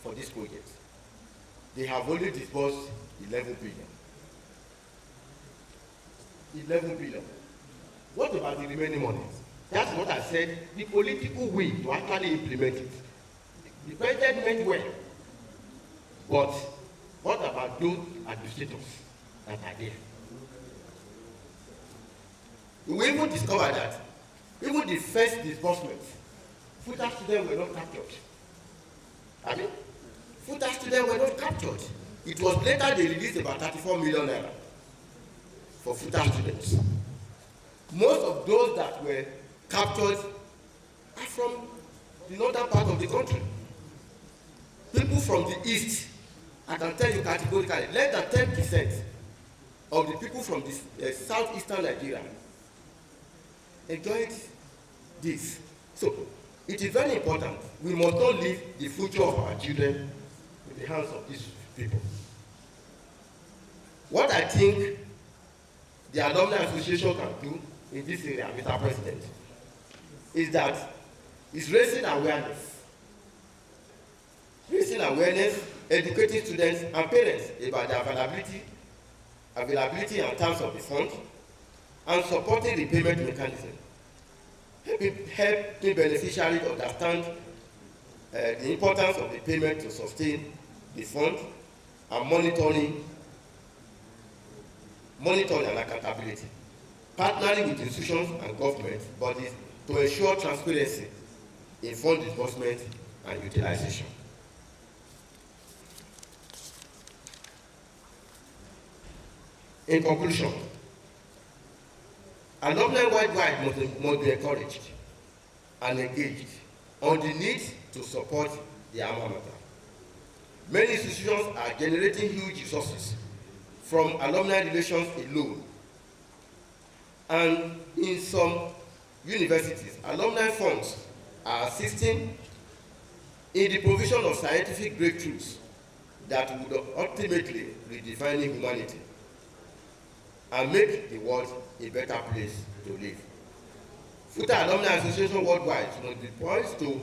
for this project. They have only disbursed 11 billion. 11 billion. What about the remaining money? That's what I said, the political will to actually implement it. The president meant well, but what about those administrators that are there? We even discovered that even the first disbursement, FUTA students were not captured. FUTA students were not captured. It was later they released about 34 million naira for FUTA students. Most of those that were captured are from the northern part of the country. People from the east, I can tell you categorically, less than 10% of the people from the southeastern Nigeria enjoyed this. So it is very important. We must not leave the future of our children in the hands of these people. What I think the Alumni Association can do in this area, Mr. President, is that it's raising awareness, educating students and parents about the availability and terms of the fund, and supporting the payment mechanism. Help the beneficiaries understand the importance of the payment to sustain the fund, and monitoring and accountability. Partnering with institutions and government bodies to ensure transparency in fund disbursement and utilization. In conclusion, alumni worldwide must be encouraged and engaged on the need to support the alma mater. Many institutions are generating huge resources from alumni relations alone. And in some universities, alumni funds are assisting in the provision of scientific breakthroughs that would ultimately redefine humanity and make the world a better place to live. FUTA Alumni Association worldwide must be poised to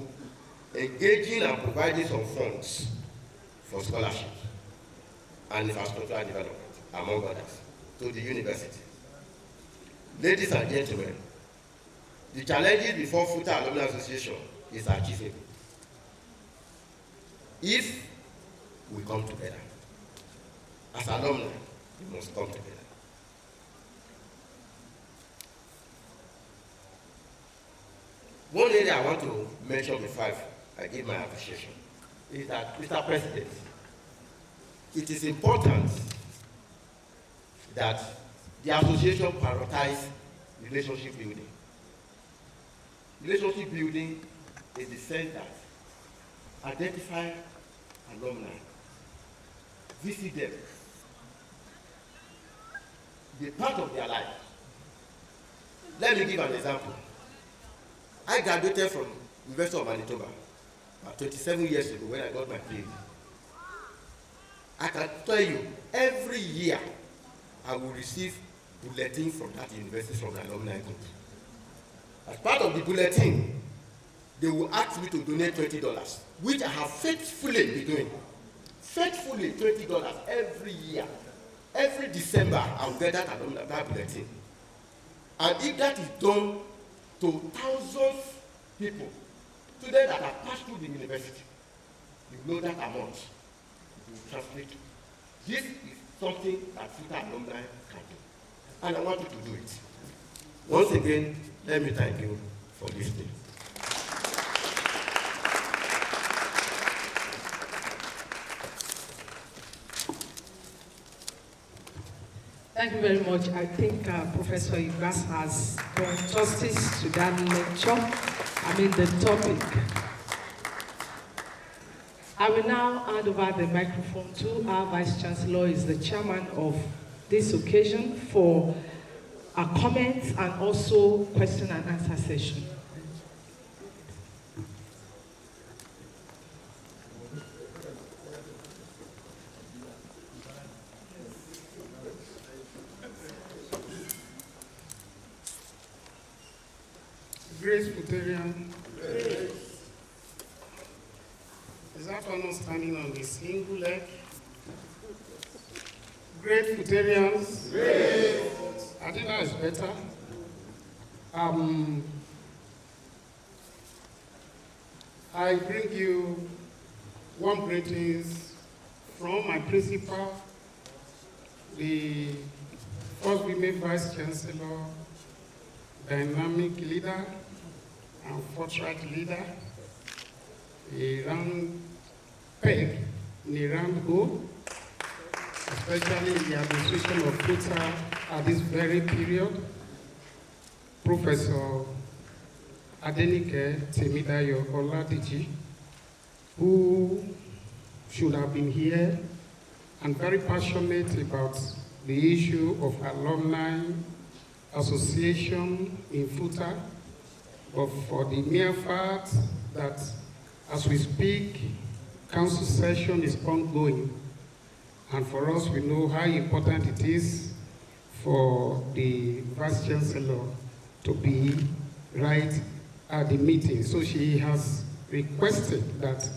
engaging and providing some funds for scholarships and infrastructural development, among others, to the university. Ladies and gentlemen, the challenges before FUTA Alumni Association is achievable if we come together. As alumni, we must come together. One area I want to mention before I give my appreciation is that, Mr. President, it is important that the association prioritize relationship building. Relationship building is the sense that identify alumni, visit them, be part of their life. Let me give an example. I graduated from University of Manitoba about 27 years ago when I got my PhD. I can tell you, every year I will receive bulletin from that university from the alumni group. As part of the bulletin, they will ask me to donate $20, which I have faithfully been doing. Faithfully, $20 every year. Every December, I will get that bulletin. And if that is done to thousands of people, students that have passed through the university, you know that amount will translate. This is something that FUTA alumni can do. And I want you to do it. Once again, let me thank you for listening. Thank you very much. I think Professor Igbasan has done justice to that lecture. The topic. I will now hand over the microphone to our Vice Chancellor, who is the chairman of this occasion, for a comment and also question and answer session. Grace Futarian. Is that one standing on the single leg? Great Futarians. Great. I think that is better. I bring you warm greetings from my principal, the first women Vice Chancellor, dynamic leader, and forthright leader, a round peg in a round hole, especially in the administration of FUTA at this very period. Professor Adenike Temidayo Oladiji, who should have been here and very passionate about the issue of alumni association in FUTA, but for the mere fact that as we speak, council session is ongoing, and for us, we know how important it is for the Vice Chancellor to be right at the meeting. So she has requested that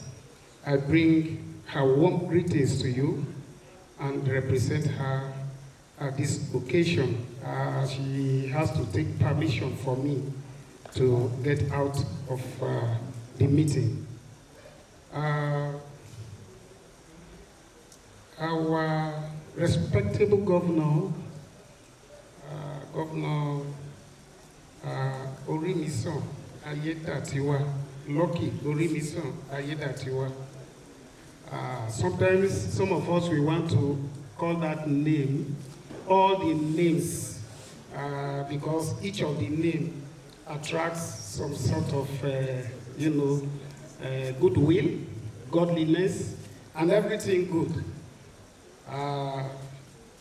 I bring her warm greetings to you and represent her at this occasion. She has to take permission for me to get out of the meeting. Our respectable governor, Governor Orimison Ayedatiwa, Lucky Orimison Ayedatiwa. Sometimes some of us, we want to call that name, all the names, because each of the name attracts some sort of, goodwill, godliness, and everything good.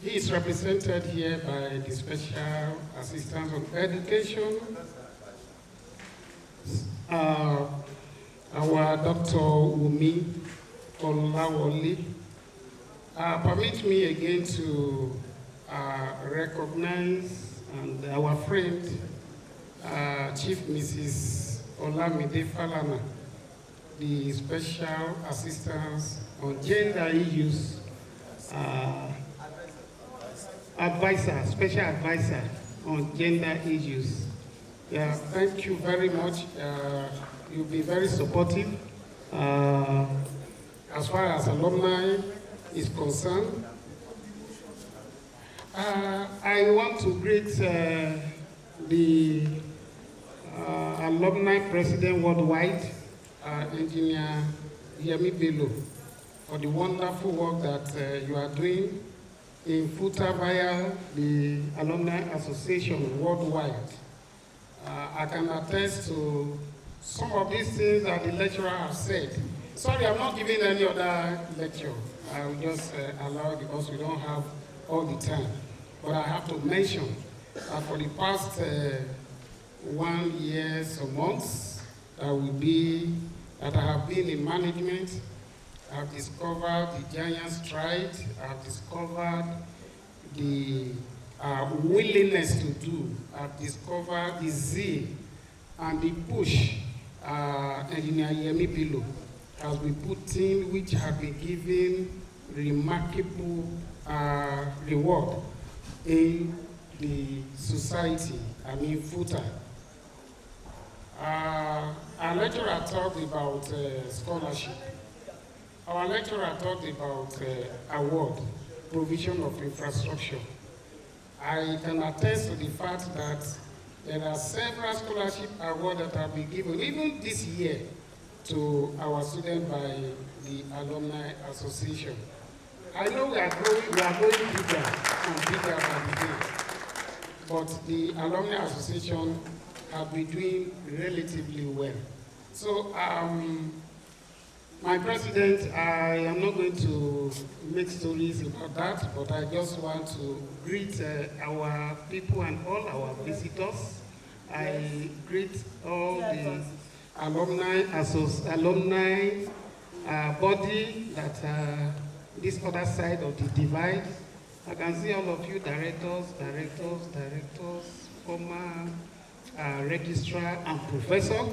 He is represented here by the Special Assistant on Education, our Dr. Wumi Olawole. Permit me again to recognize and our friend, Chief Mrs. Olamide Falana, the Special Assistant on Gender Issues, Special Advisor on Gender Issues. Yeah, thank you very much. You'll be very supportive. As far as alumni is concerned, I want to greet the alumni president worldwide, Engineer Yemi Bello, for the wonderful work that you are doing in FUTA via the Alumni Association worldwide. I can attest to some of these things that the lecturer has said, Sorry, I'm not giving any other lecture. I will just allow it because we don't have all the time. But I have to mention that for the past 1 year, some months, that I have been in management. I've discovered the giant stride. I've discovered the willingness to do. I've discovered the zeal and the push Engineer Yemi Bello has been put in, which have been given remarkable reward in the society, I mean, FUTA. Our lecturer talked about scholarship. Our lecturer talked about award, provision of infrastructure. I can attest to the fact that there are several scholarship awards that have been given, even this year, to our students by the Alumni Association. I know we are going bigger and bigger by the day, but the Alumni Association have been doing relatively well. So, my president, I am not going to make stories about that, but I just want to greet our people and all our visitors. I greet all the alumni body that are this other side of the divide. I can see all of you directors, former registrar and professor.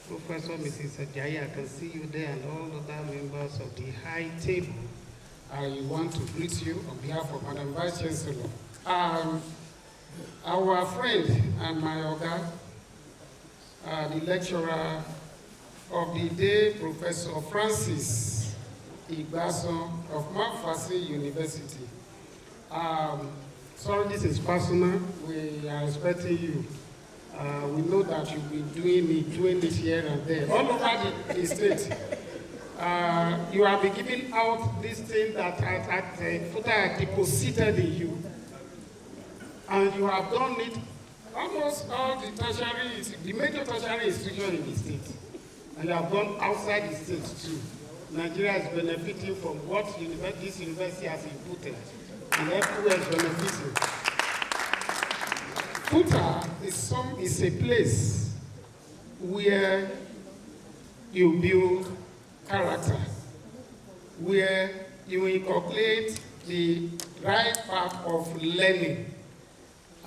Professor Mrs. Ajayi, I can see you there, and all other members of the high table. I want to greet you on behalf of Madam Vice Chancellor. Our friend and my oga, the lecturer of the day, Professor Francis Igbasan of Mount University. Sorry, this is personal. We are expecting you. We know that you'll be doing it here and there, all over the state. You have been giving out this thing that FUTA deposited in you. And you have done it almost all the major tertiary institutions in the state. And you have gone outside the state too. Nigeria is benefiting from what this university has inputted, and everywhere is benefiting. FUTA is a place where you build character, where you inculcate the right path of learning.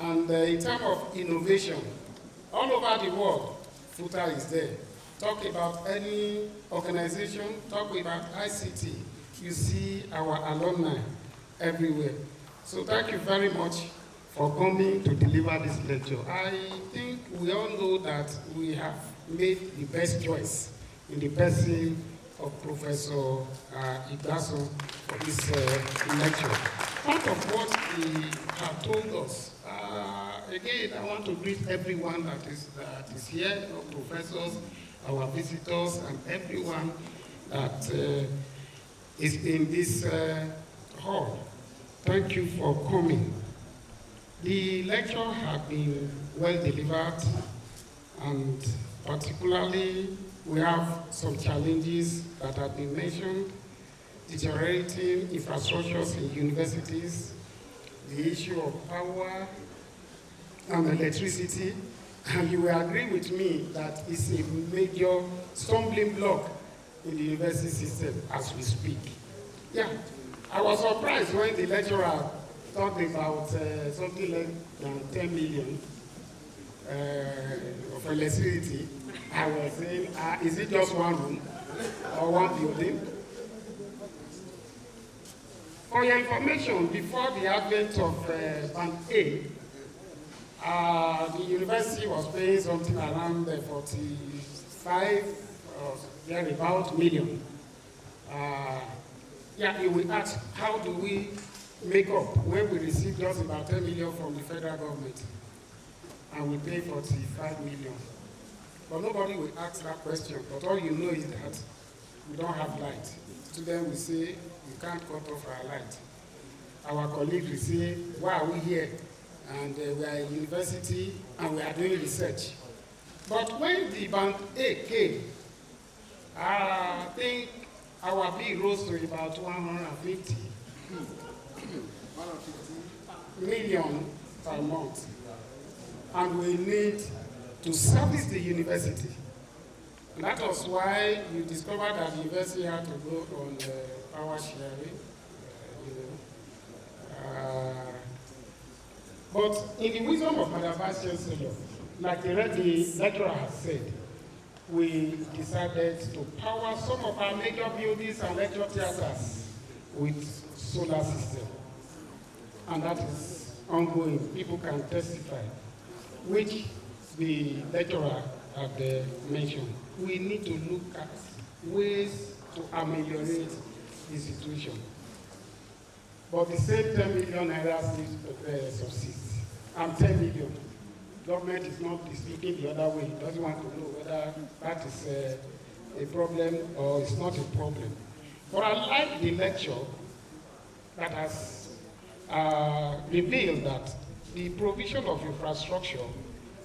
And in terms of innovation, all over the world, FUTA is there. Talk about any organization, talk about ICT, you see our alumni everywhere. So thank you very much for coming to deliver this lecture. I think we all know that we have made the best choice in the person of Professor Igbasan for this lecture. Part of what he has told us, again, I want to greet everyone that is here, professors, our visitors, and everyone that is in this hall. Thank you for coming. The lecture has been well delivered, and particularly we have some challenges that have been mentioned: deteriorating infrastructures in universities, the issue of power and electricity, and you will agree with me that it's a major stumbling block in the university system as we speak. Yeah, I was surprised when the lecturer talked about something less than 10 million of electricity. I was saying, is it just one room or one building? For your information, before the advent of Band A, the university was paying something around 45 or thereabout million. Yeah, you will ask, how do we make up when we receive just about 10 million from the federal government and we pay 45 million? But nobody will ask that question. But all you know is that we don't have light. Students will say, you can't cut off our light. Our colleagues will say, why are we here? And we are in university and we are doing research. But when the Band A came, I think our bill rose to about 150 million per month. And we need to service the university. And that was why you discovered that the university had to go on power sharing. But in the wisdom of Madam Vice Chancellor, like the lecturer has said, we decided to power some of our major buildings and lecture theaters with solar system. And that is ongoing. People can testify, which the lecturer had mentioned. We need to look at ways to ameliorate the situation. But the same 10 million naira still subsists. And 10 million. Government is not looking the other way. It doesn't want to know whether that is a problem or it's not a problem. But I like the lecture that has revealed that the provision of infrastructure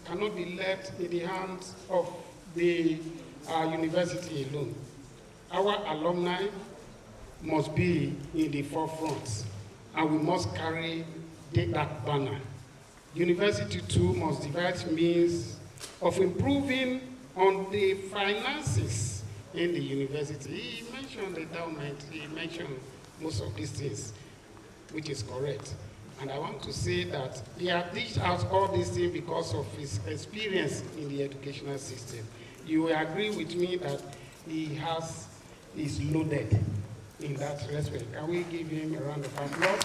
cannot be left in the hands of the university alone. Our alumni must be in the forefront, and we must carry that banner. University too must devise means of improving on the finances in the university. He mentioned endowment, he mentioned most of these things, which is correct. And I want to say that he has dished out all these things because of his experience in the educational system. You will agree with me that he is loaded in that respect. Can we give him a round of applause?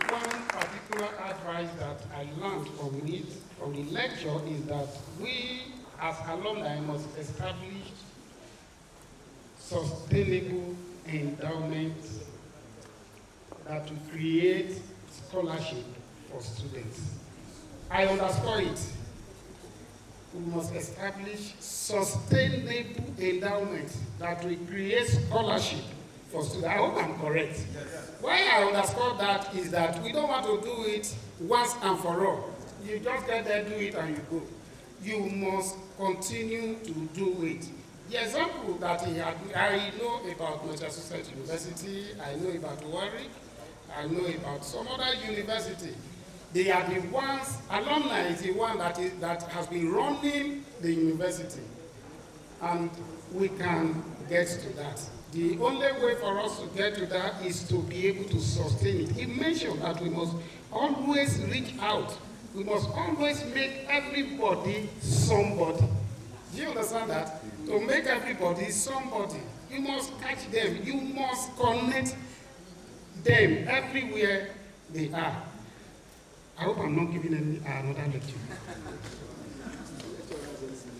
One particular advice that I learned from the lecture is that we as alumni must establish sustainable endowments that will create scholarship for students. I underscore it. We must establish sustainable endowments that will create scholarship for students. I hope I'm correct. Why I underscore that is that we don't want to do it once and for all. You just get there, do it, and you go. You must continue to do it. The example that he had, I know about Massachusetts University, I know about Warwick, I know about some other university. They are the ones, alumni is the one that has been running the university. And we can get to that. The only way for us to get to that is to be able to sustain it. He mentioned that we must always reach out. We must always make everybody somebody. Do you understand that? To make everybody somebody, you must catch them. You must connect them everywhere they are. I hope I'm not giving another lecture.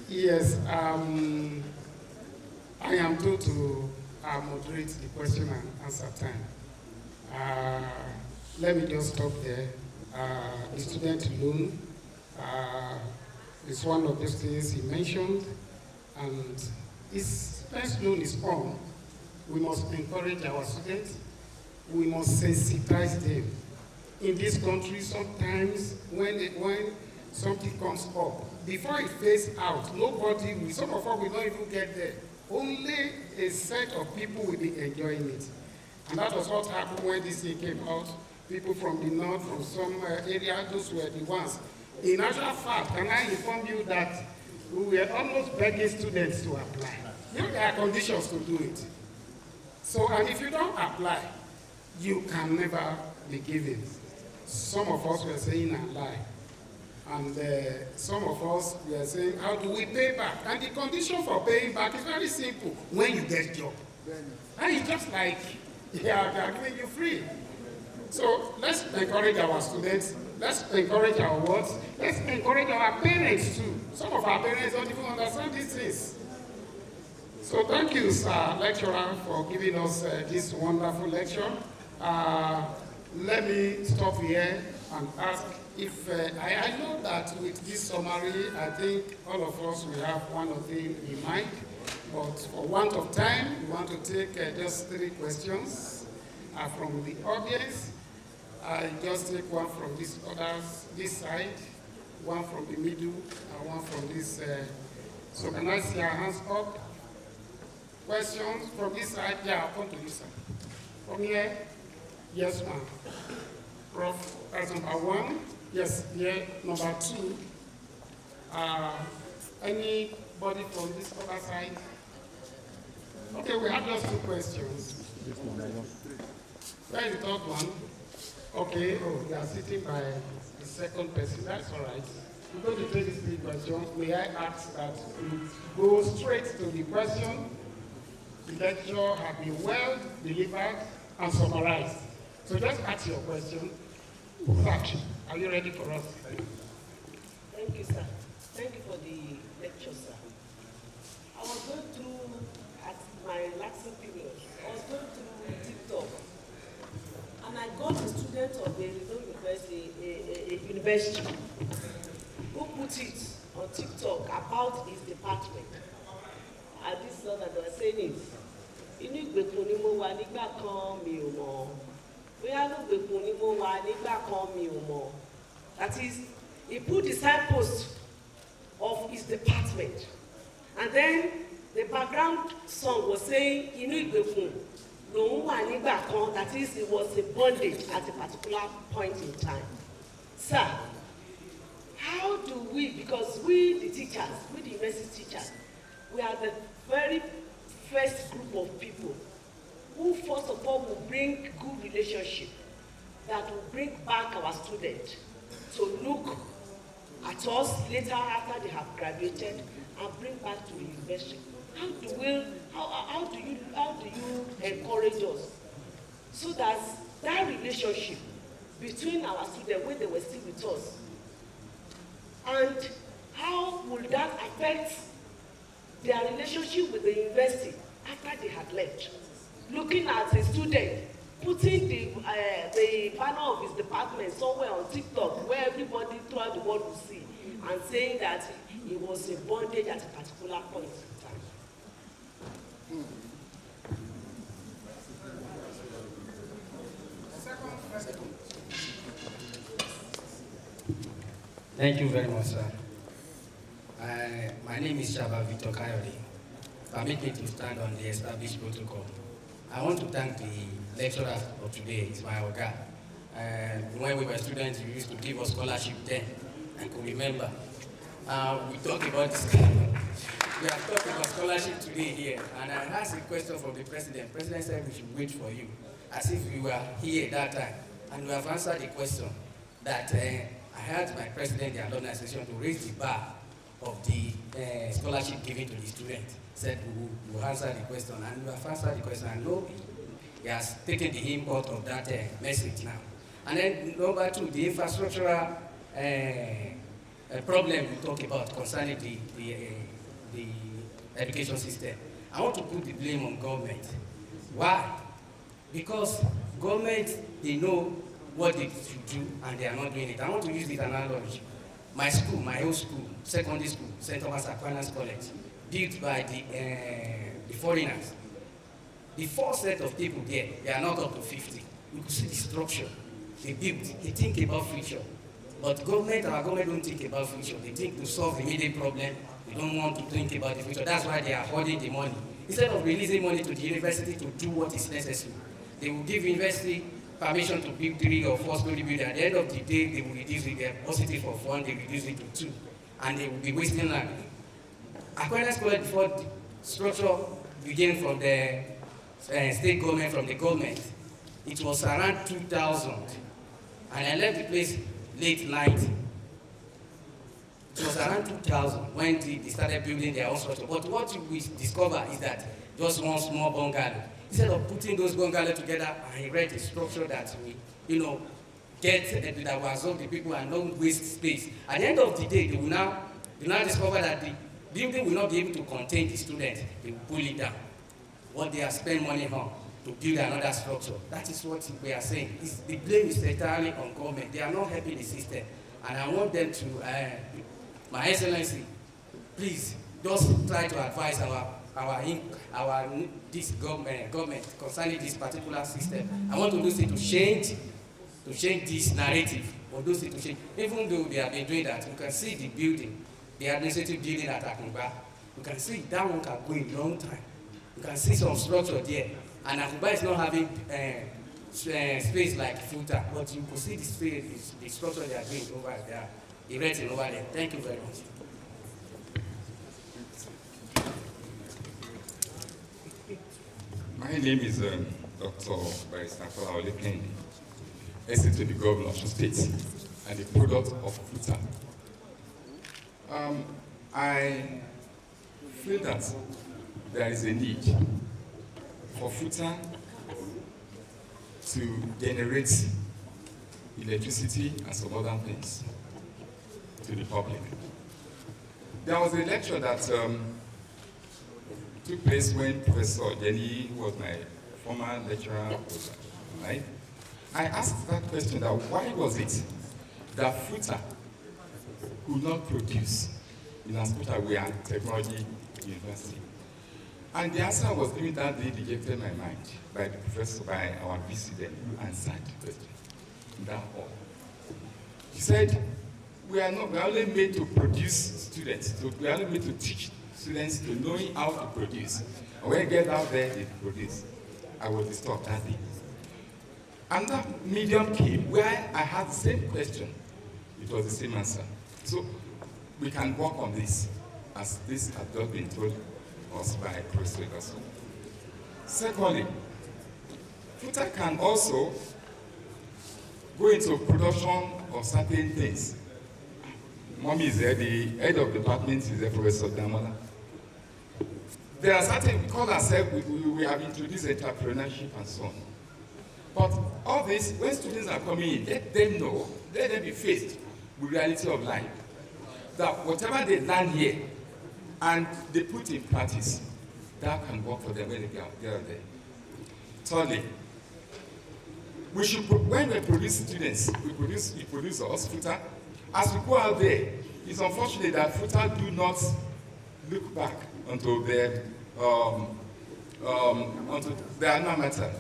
Yes, I am told to moderate the question and answer time. Let me just stop there. The student loan is one of those things he mentioned, and his first loan is on. We must encourage our students. We must sensitize them. In this country, sometimes when something comes up, before it fades out, nobody will, some of us will not even get there. Only a set of people will be enjoying it. And that was what happened when this thing came out. People from the north, from some area, those were the ones. In actual fact, can I inform you that we were almost begging students to apply. You know, there are conditions to do it. So, and if you don't apply, you can never be given. Some of us were saying a lie. And some of us were saying, how do we pay back? And the condition for paying back is very simple. When you get a job. And it's just like, yeah, they are giving you free. So let's encourage our students. Let's encourage our words. Let's encourage our parents too. Some of our parents don't even understand these things. So thank you, sir, lecturer, for giving us this wonderful lecture. Let me stop here and ask if, I know that with this summary, I think all of us will have one of them in mind, but for want of time, we want to take just 3 questions from the audience. I just take one from this side, one from the middle, and one from this So can I see your hands up? Questions from this side? Yeah, I'll come to this side. From here? Yes, ma'am. Prof, that's number one. Yes, here, number two. Anybody from this other side? Okay, we have just two questions. Where is the third one? Okay, oh, they are sitting by the second person. That's all right. We're going to take these three questions. May I ask that we go straight to the question? The lecture has been well delivered and summarized. So just ask your question. Sir, are you ready for us? Thank you, sir. Thank you for the lecture, sir. I was going through, at my relaxing period, I was going through TikTok, and I got a student of a university who put it on TikTok about his department. And this is what they were saying is, inú ìgbèkùn ni mo wà nígbà kan mi ò mọ̀. Bóyá inú ìgbèkùn ni mo wà nígbà kan mi ò mọ̀. That is, he put the signpost of his department. And then the background song was saying, inú ìgbèkùn lòun wà nígbà kan. That is, it was a bondage at a particular point in time. Sir, how do we, because we the teachers, we the university teachers, we are the very first group of people who first of all will bring good relationship that will bring back our students to look at us later after they have graduated and bring back to the university. How do you encourage us so that that relationship between our students when they were still with us, and how will that affect their relationship with the university after they had left? Looking at a student putting the banner of his department somewhere on TikTok where everybody throughout the world will see, and saying that it was a bondage at a particular point in time. Thank you very much, sir. My name is Shaba Victor Coyote. Permit me to stand on the established protocol. I want to thank the lecturer of today, it's my Oga. When we were students, we used to give us scholarship then. I could remember. We talked about this. We are talking about scholarship today here, and I asked a question from the president. The president said we should wait for you, as if we were here that time. And we have answered the question that I had my president, the alumni association, to raise the bar of the scholarship given to the student. Said we will answer the question, and we have answered the question. And no, he has taken the import of that message now. And then number two, the infrastructural problem we talk about concerning the education system. I want to put the blame on government. Why? Because government, they know what they should do and they are not doing it. I want to use this analogy. My school, my old school, secondary school, St. Thomas Aquinas College, built by the foreigners. The first set of people there, they are not up to 50. You could see the structure they built. They think about future. But our government don't think about future. They think to solve the immediate problem. They don't want to think about the future. That's why they are hoarding the money. Instead of releasing money to the university to do what is necessary, they will give university permission to build 3 or 4 story building. At the end of the day, they will reduce it. They are positive for 1, they reduce it to 2. And they will be wasting land. Aquinas College, before the structure began from the state government, from the government, it was around 2000. And I left the place late night. It was around 2000 when they started building their own structure. But what we discovered is that just one small bungalow. Instead of putting those bungalows together and erect a structure that will, that will absorb the people and don't waste space. At the end of the day, they will now discover that the building will not be able to contain the students. They will pull it down. What they have spent money on to build another structure. That is what we are saying. The blame is entirely on government. They are not helping the system. And I want them to, My Excellency, please, just try to advise this government concerning this particular system. I want Ondo to change this narrative. Ondo to change. Even though they have been doing that, you can see the building, the administrative building at Akumba. You can see that one can go a long time. You can see some structure there. And Akuba is not having space like Futa, but you can see the space, the structure they are doing over there, erecting over there. Thank you very much. My name is Dr. Barrister Olekendi, essay to the governor of State and the product of Futa. I feel that there is a need for Futa to generate electricity and some other things to the public. There was a lecture that took place when Professor Jenny, who was my former lecturer, was alive. I asked that question, that why was it that Futa could not produce in Asputa, we are technology university? And the answer was given that day dejected my mind by the professor, by our VC then, who answered the question in that hall. He said, we are only made to produce students, so we are only made to teach students to knowing how to produce. And when you get out there, they produce. I was disturbed that day. And that medium came where I had the same question. It was the same answer. So we can work on this, as this has just been told us by Professor Igbasan. Secondly, Futa can also go into production of certain things. Mommy is there, the head of the department is there, Professor Damola. There are certain, because ourselves, we have introduced entrepreneurship and so on. But all this, when students are coming in, let them know, let them be faced with the reality of life. That whatever they learn here and they put in practice, that can work for them when they get out there. Thirdly, we should, when we produce students, we produce us, Futa. As we go out there, it's unfortunate that Futa do not look back onto their alma mater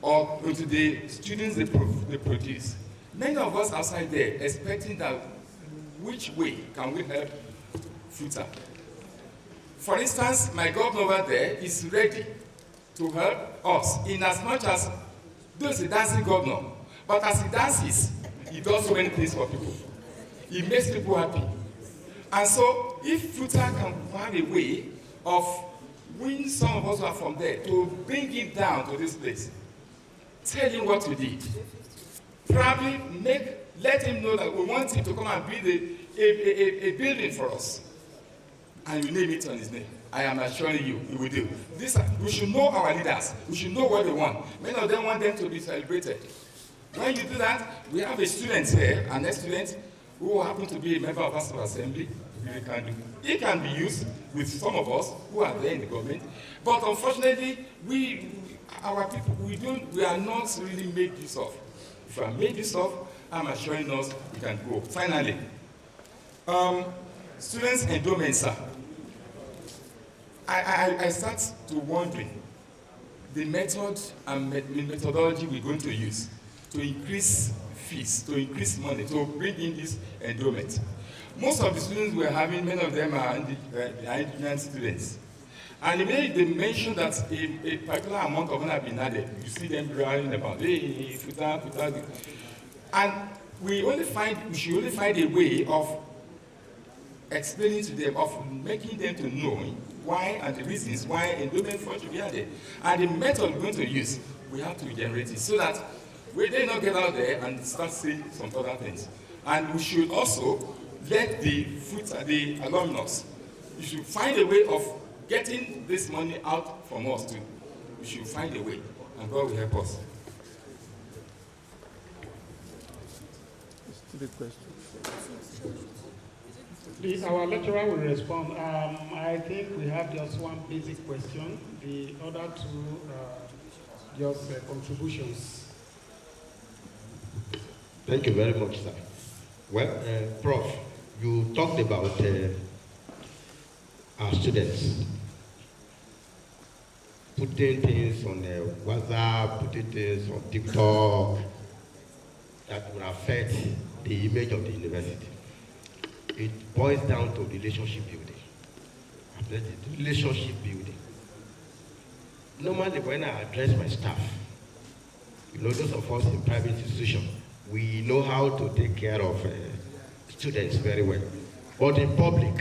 or into the students they produce. Many of us outside there expecting that which way can we help Futa? For instance, my governor over there is ready to help us in as much as though he's a dancing governor, but as he dances, he does so many things for people. He makes people happy. And so, if Futa can find a way of winning some of us who are from there to bring him down to this place, tell him what we did, probably let him know that we want him to come and build a building for us, and you name it on his name. I am assuring you, he will do. We should know our leaders. We should know what they want. Many of them want them to be celebrated. When you do that, we have a student here, an ex-student, who happen to be a member of House of Assembly. It can be used with some of us who are there in the government, but unfortunately, our people, we are not really made use of. If we are made use of, I'm assuring us we can go. Finally, students' endowment, sir. I start to wondering the method and methodology we're going to use to increase fees, to increase money, to bring in this endowment. Most of the students we're having, many of them are Nigerian students. And immediately they mention that a particular amount of money has been added. You see them crying about, hey, Futa. And we should only find a way of explaining to them, of making them to know why and the reasons why endowment fund should be added. And the method we're going to use, we have to generate it so that we did not get out there and start saying some other things. And we should also let the alumnus, we should find a way of getting this money out from us too. We should find a way, and God will help us. Please, our lecturer will respond. I think we have just one basic question. The other two just contributions. Thank you very much, sir. Well, Prof, you talked about our students putting things on WhatsApp, putting things on TikTok that will affect the image of the university. It boils down to relationship building. the relationship building. Normally, when I address my staff, you know, those of us in private institutions, we know how to take care of students very well. But in public,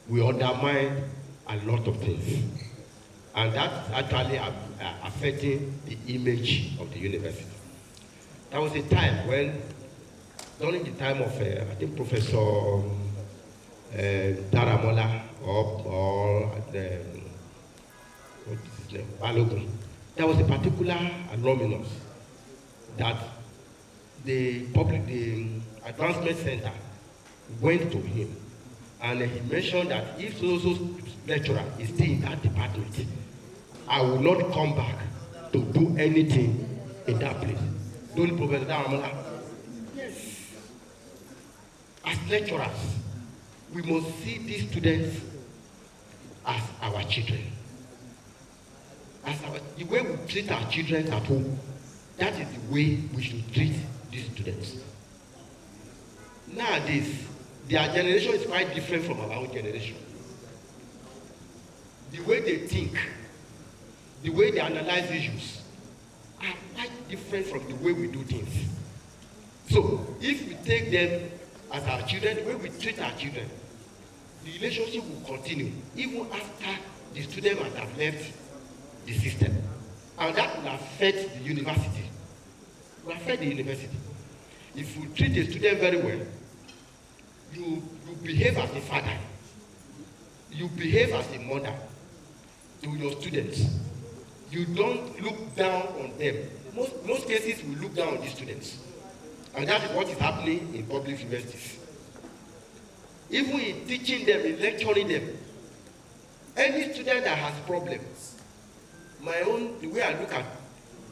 we undermine a lot of things. And that's actually affecting the image of the university. There was a time when, during the time of, I think, Professor Daramola or what is his name, Balogun, there was a particular alumnus that the advancement center went to him, and he mentioned that if so lecturer is still in that department, I will not come back to do anything in that place. Don't Professor Daramola? Yes. As lecturers, we must see these students as our children. The way we treat our children at home, that is the way we should treat these students. Nowadays, their generation is quite different from our own generation. The way they think, the way they analyze issues are quite different from the way we do things. So, if we take them as our children, the way we treat our children, the relationship will continue even after the student must have left the system. And that will affect the university. It will affect the university. If you treat the student very well, you behave as a father, you behave as a mother to your students. You don't look down on them. Most cases, we look down on the students. And that is what is happening in public universities. Even in teaching them, in lecturing them, any student that has problems, the way I look at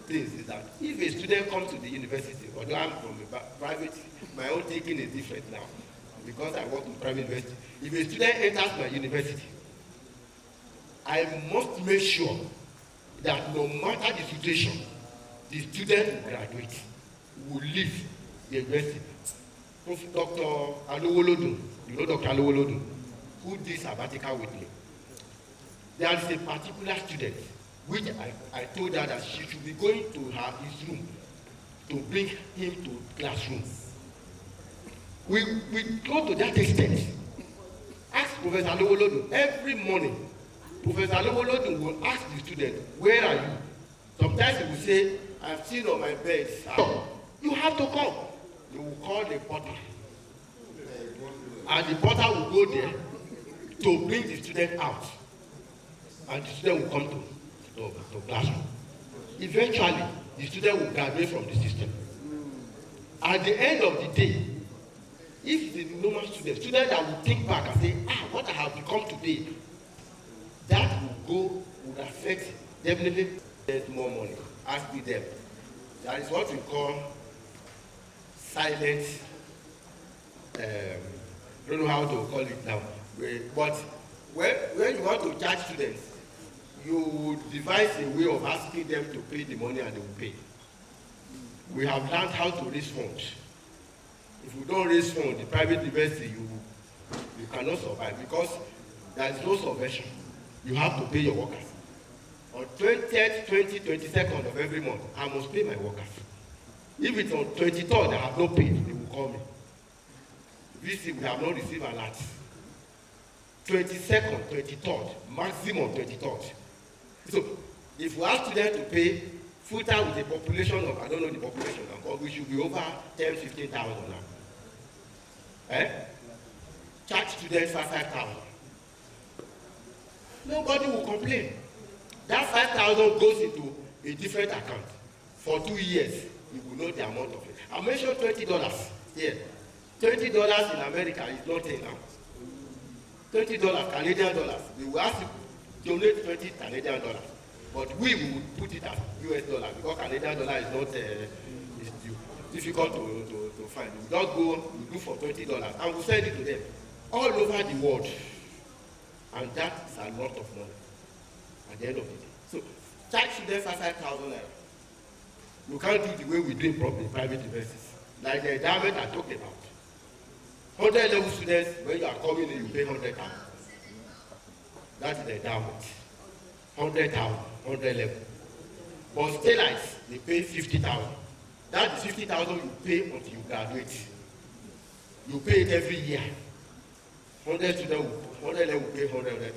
things is that if a student comes to the university, although I'm from a private, my own thinking is different now, because I work in private university. If a student enters my university, I must make sure that no matter the situation, the student will graduate, will leave the university. Dr. Alowolodun, you know Dr. Alowolodun, who did sabbatical with me. There is a particular student which I told her that she should be going to his room to bring him to classroom. We go to that extent. Ask Professor Alowolodun every morning. Professor Alowolodun will ask the student, where are you? Sometimes he will say, I'm still on my bed. You have to come. They will call the porter. And the porter will go there to bring the student out. And the student will come to classroom. Eventually, the student will graduate from the system. At the end of the day, if the normal student that will think back and say, what I have become today, that would affect definitely more money. Ask them. That is what we call silent, I don't know how to call it now. But when you want to charge students, you devise a way of asking them to pay the money and they will pay. We have learned how to raise funds. If you don't raise funds, the private university, you cannot survive because there is no subvention. You have to pay your workers. On 20th, 20th, 22nd of every month, I must pay my workers. If it's on 23rd, I have not paid, they will call me. VC, we have not received a lot. 22nd, 23rd, maximum 23rd. So, if we ask students to pay full time with a population of, I don't know the population, but we should be over 10,000, 15,000 now. Charge students 5,000. Nobody will complain. That 5,000 goes into a different account. For 2 years, you will know the amount of it. I mentioned $20 here. $20 in America is nothing now. $20 Canadian dollars. We will ask you to donate 20 Canadian dollars. But we will put it as US dollar because Canadian dollar is not difficult to find. We just go, we do for $20 and we send it to them all over the world. And that is a lot of money at the end of the day. So, charge students 5,000 naira. You can't do the way we do in private universities. Like the endowment I talked about. 100 level students, when you are coming in, you pay 100,000. That is the endowment. 100,000, 100 level. But Staylights, they pay 50,000. That is 50,000 you pay until you graduate. You pay it every year. 100 students, 100 level pay 100,000.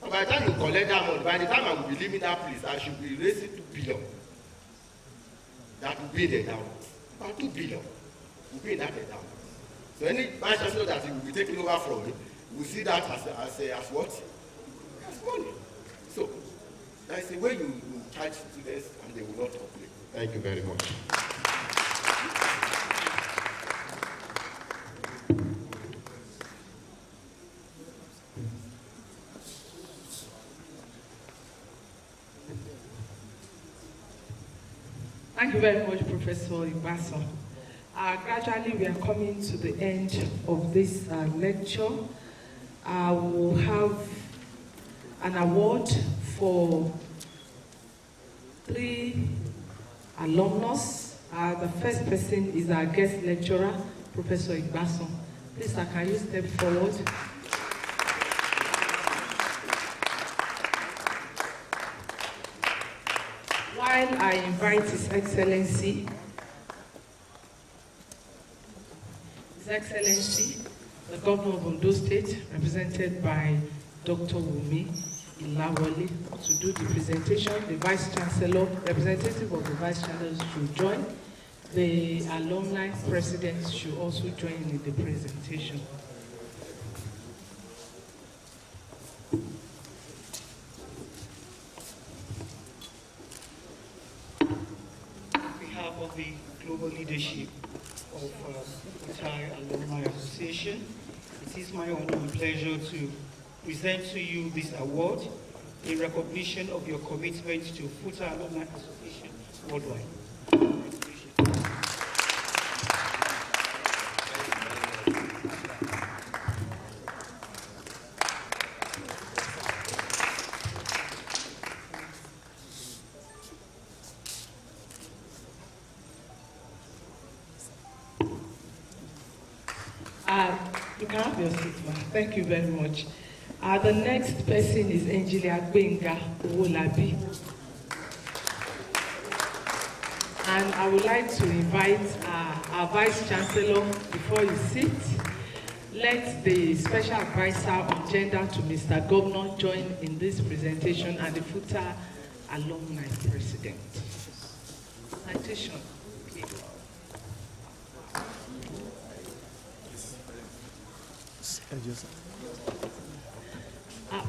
And by the time you collect that money, by the time I will be leaving that place, I should be raising 2 billion. That will be the endowment. About 2 billion will be in that endowment. So any vice chancellor that will be taking over from me, will see that as what? As money. So that is the way you charge students and they will not complain. Thank you very much. Thank you very much, Professor Igbasan. Gradually, we are coming to the end of this lecture. We'll have an award for 3 alumnus. The first person is our guest lecturer, Professor Igbasan. Please, sir, can you step forward? While I invite His Excellency, the Governor of Ondo State, represented by Dr. Wumi Ilawale, to do the presentation. The Vice Chancellor, representative of the Vice Chancellor should join. The alumni president should also join in the presentation. On behalf of the global leadership of Futa Alumni Association, it is my honor and pleasure to present to you this award in recognition of your commitment to Futa Alumni Association worldwide. You can have your seat, ma'am. Thank you very much. The next person is Engineer Gbenga Owolabi. And I would like to invite our Vice Chancellor, before you sit, let the Special Advisor on Gender to Mr. Governor join in this presentation, and the Futa Alumni President. Citation.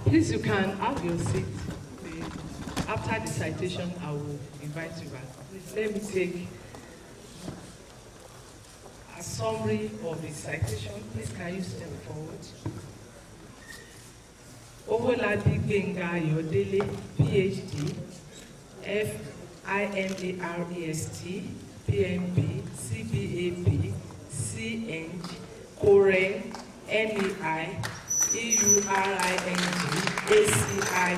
Please, you can have your seat. After the citation, I will invite you back. Please let me take a summary of the citation. Please, can you step forward? Owolabi Gbenga Ayodele, PhD, FIMAREST, PMB, CBAB, CEng, Core, MEI, EURING, ACI.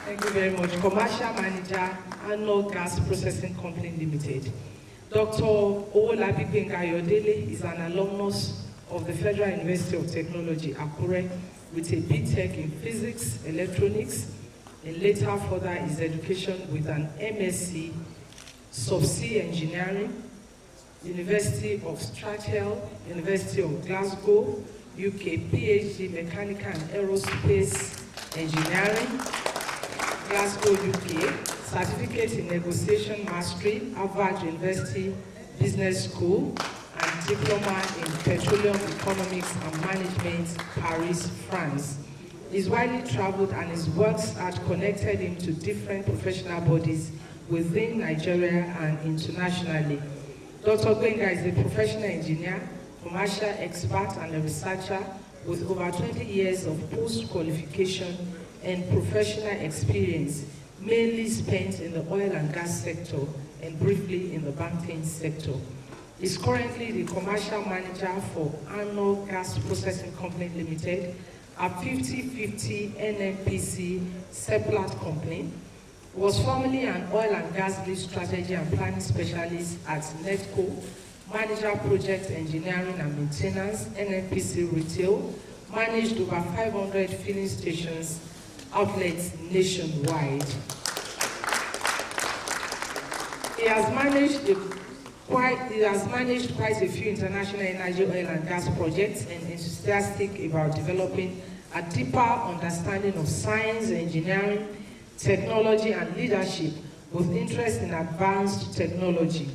Thank you very much. Commercial Manager, Annual Gas Processing Company Limited. Dr. Owolabi Gbenga Ayodele is an alumnus of the Federal University of Technology, Akure, with a BTech in Physics, Electronics, and later further his education with an MSc, Subsea Engineering, University of Strathclyde, University of Glasgow, UK, PhD Mechanical and Aerospace Engineering, Glasgow, UK, Certificate in Negotiation Mastery, Harvard University Business School, and Diploma in Petroleum Economics and Management, Paris, France. He's widely traveled and his works had connected him to different professional bodies within Nigeria and internationally. Dr. Gbenga is a professional engineer, commercial expert, and a researcher with over 20 years of post-qualification and professional experience, mainly spent in the oil and gas sector and briefly in the banking sector. He's currently the commercial manager for Annual Gas Processing Company Limited, a 50/50 NNPC separate company. Was formerly an oil and gas lead strategy and planning specialist at Netco, manager project engineering and maintenance, NNPC retail, managed over 500 filling stations, outlets nationwide. He has managed quite a few international energy, oil and gas projects and enthusiastic about developing a deeper understanding of science, engineering, technology and leadership with interest in advanced technology.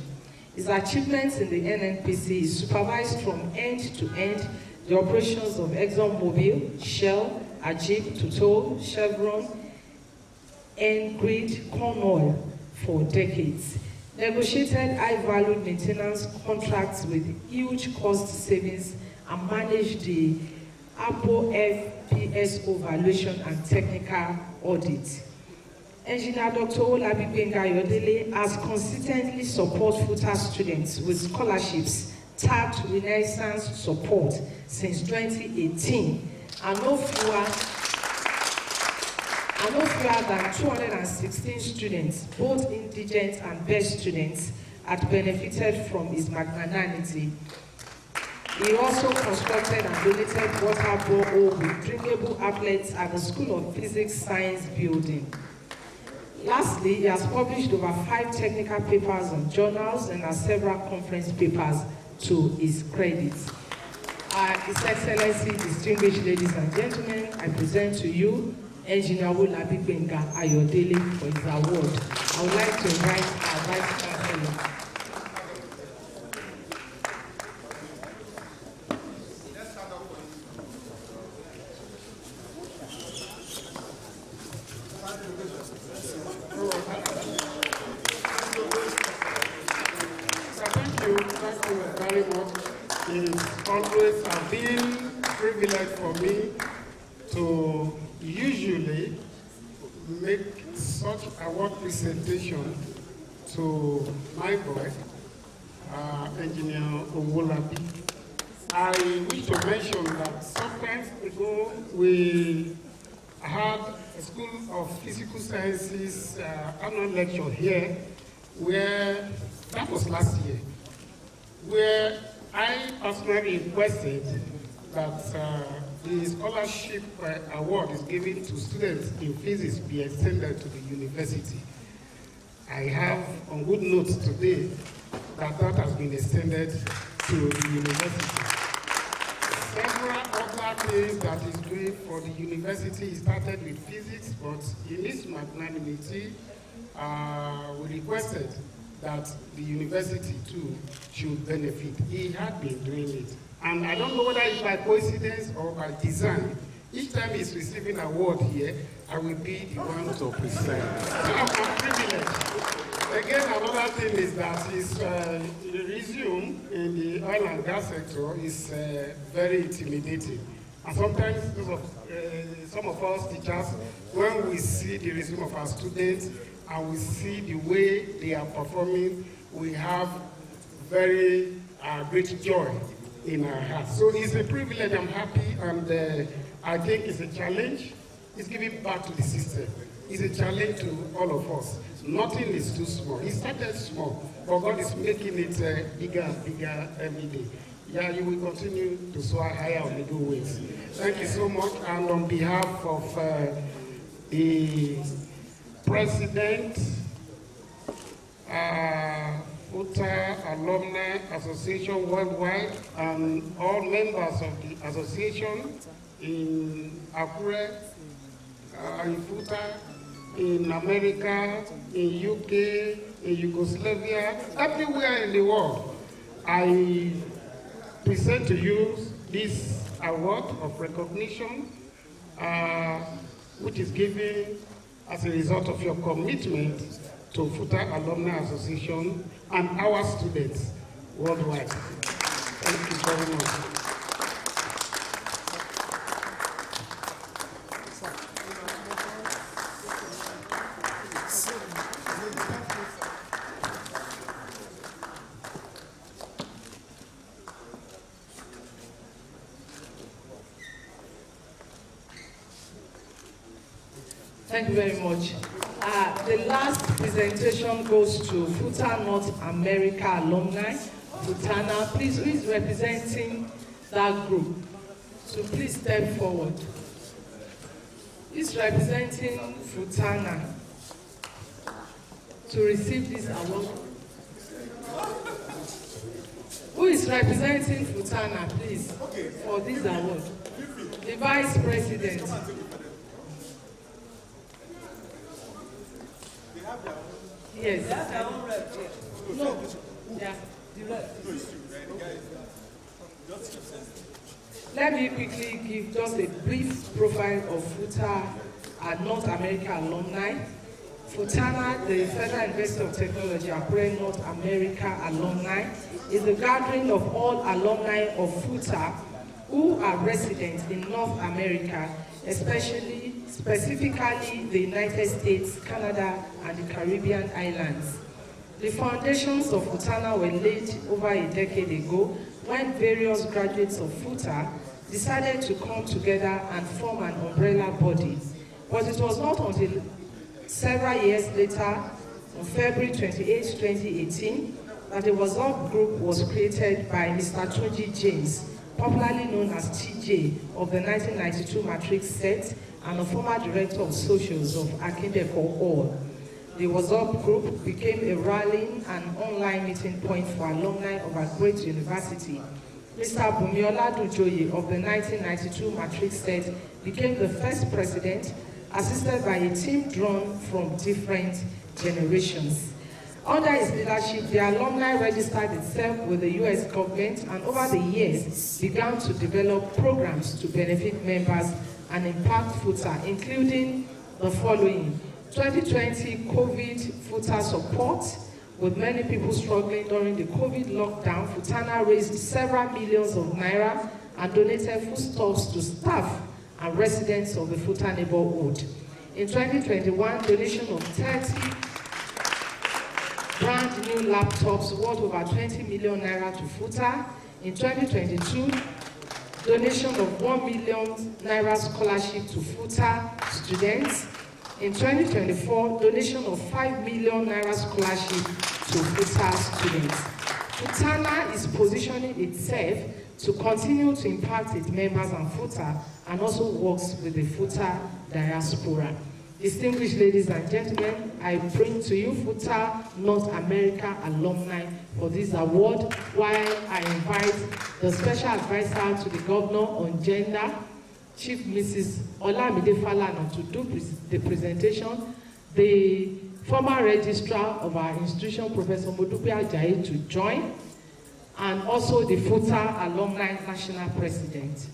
His achievements in the NNPC is supervised from end to end the operations of ExxonMobil, Shell, Ajib, Total, Chevron, and Grid Cornwall for decades. Negotiated high-valued maintenance contracts with huge cost savings and managed the APO FPSO valuation and technical audit. Engineer Dr. Olabigbenga Ayodele has consistently supported FUTA students with scholarships tagged Renaissance support since 2018, and no fewer than 216 students, both indigent and best students, had benefited from his magnanimity. He also constructed and donated water borehole with drinkable outlets at the School of Physics Science building. Lastly, he has published over 5 technical papers on journals and has several conference papers to his credit. His Excellency, distinguished ladies and gentlemen, I present to you Engineer Olabigbenga Ayodele for his award. I would like to invite our Vice Chancellor. Thank you very much. It's always a been privilege for me to usually make such award presentation to my boy, Engineer Owolabi. I wish to mention that sometimes ago we had a School of Physical Sciences annual lecture here, where that was last year, where I personally requested that the scholarship award is given to students in physics be extended to the university. I have on good notes today that that has been extended to the university. Several other things that is doing for the university started with physics, but in its magnanimity, we requested that the university too should benefit. He had been doing it. And I don't know whether it's by coincidence or by design. Each time he's receiving an award here, I will be the one to present. So I'm privileged. Again, another thing is that his resume in the oil and gas sector is very intimidating. And sometimes some of us teachers, when we see the resume of our students and we see the way they are performing, we have very great joy in our hearts. So it's a privilege, I'm happy, and I think it's a challenge. It's giving back to the system. It's a challenge to all of us. Nothing is too small. It started small, but God is making it bigger and bigger every day. Yeah, you will continue to soar higher on the good ways. Thank you so much, and on behalf of the President, FUTA Alumni Association Worldwide, and all members of the association in Akure, in FUTA, in America, in UK, in Yugoslavia, everywhere in the world. I present to you this award of recognition, which is given as a result of your commitment to FUTA Alumni Association and our students worldwide. Thank you very much. Thank you very much. The last presentation goes to FUTA North America alumni. FUTANA, please, who is representing that group? to please step forward. Is representing Futana to receive this award. Who is representing Futana, please, for this award? The Vice President. Yes. They have their own rep. No. Yeah. The rep. Let me quickly give just a brief profile of FUTA, a North America alumni. Futana, the Federal University of Technology, Akure North America alumni, is a gathering of all alumni of FUTA who are residents in North America, specifically the United States, Canada, and the Caribbean islands. The foundations of Futana were laid over a decade ago when various graduates of FUTA decided to come together and form an umbrella body. But it was not until several years later, on February 28, 2018, that the WhatsApp group was created by Mr. Tunji James, popularly known as TJ, of the 1992 matric set and a former director of socials of Akindeko Hall. The WhatsApp group became a rallying and online meeting point for alumni of a great university. Mr. Bumiola Dujoye of the 1992 matric set became the first president, assisted by a team drawn from different generations. Under his leadership, the alumni registered itself with the US government and over the years began to develop programs to benefit members and impact FUTA, including the following: 2020 COVID FUTA support. With many people struggling during the COVID lockdown, Futana raised several millions of naira and donated foodstuffs to staff and residents of the FUTA neighborhood. In 2021, donation of 30 brand new laptops worth over 20 million naira to FUTA. In 2022, donation of 1 million naira scholarship to FUTA students. In 2024, donation of 5 million naira scholarship to FUTA students. Futana is positioning itself to continue to impact its members and FUTA, and also works with the FUTA diaspora. Distinguished ladies and gentlemen, I bring to you FUTA North America alumni for this award, while I invite the special advisor to the governor on gender, Chief Mrs. Olamide Falana, to do the presentation, the former registrar of our institution, Professor Modupe Ajayi, to join, and also the FUTA Alumni National President.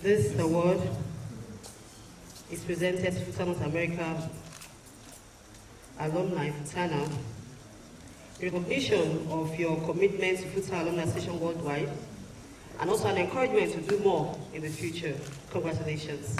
This award is presented to FUTA North America alumni FUTANA in recognition of your commitment to FUTA Alumni Association worldwide, and also an encouragement to do more in the future. Congratulations.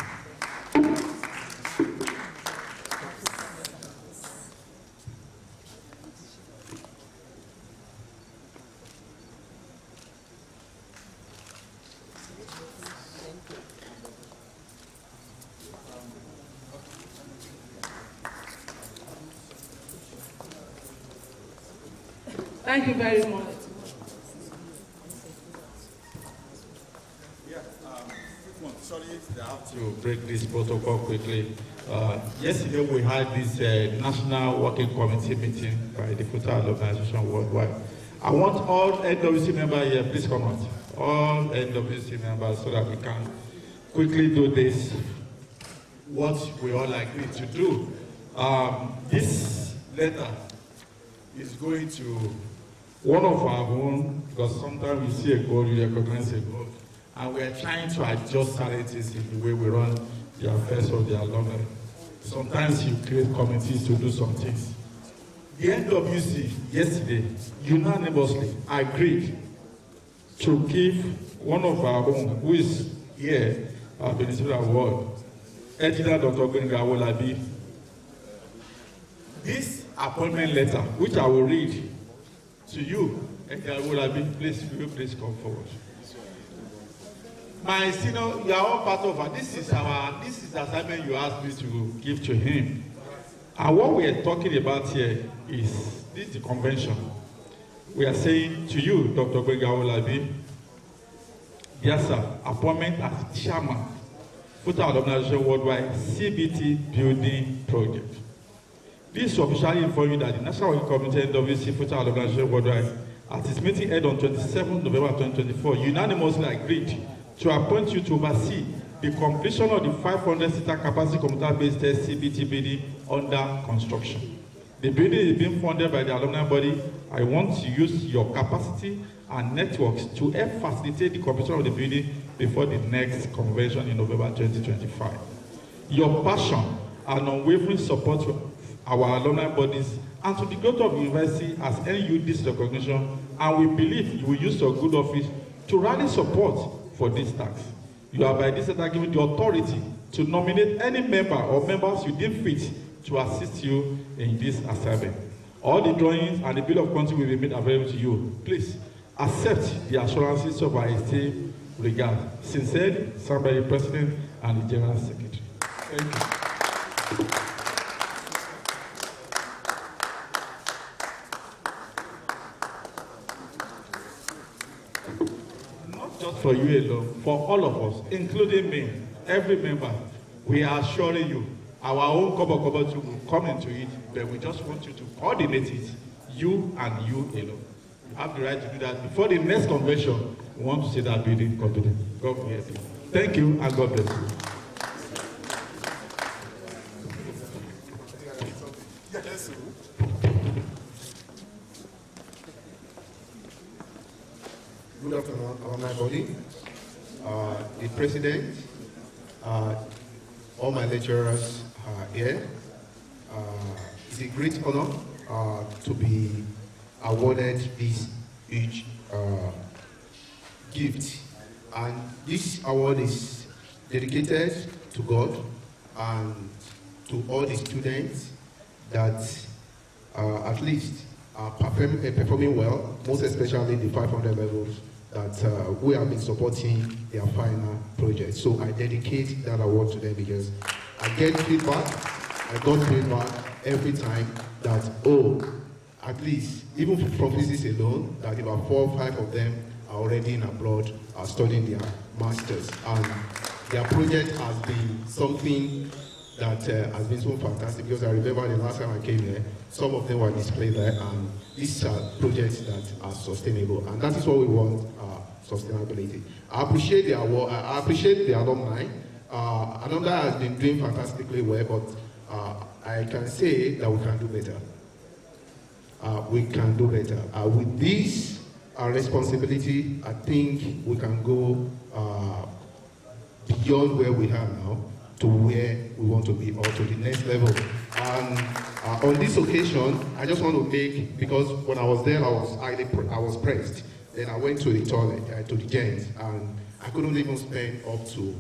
Thank you very much. Sorry, I have to break this protocol quickly. Yesterday we had this National Working Committee meeting by the FUTA Alumni Association worldwide. I want all NWC members here, please come out. All NWC members, so that we can quickly do this, what we all agreed to do. This letter is going to one of our own, because sometimes we see a goal, we recognize a goal, and we are trying to adjust strategies in the way we run the affairs of the alumni. Sometimes you create committees to do some things. The NWC yesterday unanimously agreed to give one of our own, who is here, our Venezuela Award, Edina Dr. Gbenga Awolabi. This appointment letter, which I will read to you, Edina Awolabi, please come forward. My senior, you are all part of it. This is the assignment you asked me to give to him. And what we are talking about here is this is the convention. We are saying to you, Dr. Gbenga Awolabi, yes, sir, appointment as chairman, Futa Alumni Worldwide CBT Building Project. This officially informs you that the National Working Committee NWC Futa Alumni Worldwide, at its meeting held on 27 November 2024, unanimously agreed to appoint you to oversee the completion of the 500-seater capacity computer-based CBT building under construction. The building is being funded by the alumni body. I want to use your capacity and networks to help facilitate the completion of the building before the next convention in November 2025. Your passion and unwavering support to our alumni bodies and to the growth of the university has earned you this recognition, and we believe you will use your good office to rally support for this task. You are by this letter given the authority to nominate any member or members you deem fit to assist you in this assignment. All the drawings and the bill of quantum will be made available to you. Please accept the assurances of our esteemed regard. Sincerely, Somebody President and the General Secretary. Thank you. For you alone, for all of us, including me, every member, we are assuring you, our own Kobo too will come into it, but we just want you to coordinate it, you and you alone. You have the right to do that. Before the next convention, we want to see that building completed. God bless you. Thank you, and God bless you. Good afternoon, alumni body, the president, all my lecturers here. It's a great honor to be awarded this huge gift. And this award is dedicated to God and to all the students that at least are performing well, most especially the 500 levels that we have been supporting their final project. So I dedicate that award to them because I got feedback every time that, oh, at least, even from physics alone, that about 4 or 5 of them are already in abroad, are studying their masters. And their project has been something that has been so fantastic, because I remember the last time I came here, some of them were displayed there, and these are projects that are sustainable, and that is what we want, sustainability. I appreciate the award, I appreciate the alumni. Alumni has been doing fantastically well, but I can say that we can do better. We can do better. With this responsibility, I think we can go beyond where we are now to where we want to be, or to the next level. And on this occasion, I just want to make, because when I was there, I was pressed. Then I went to the toilet, to the gents, and I couldn't even spend up to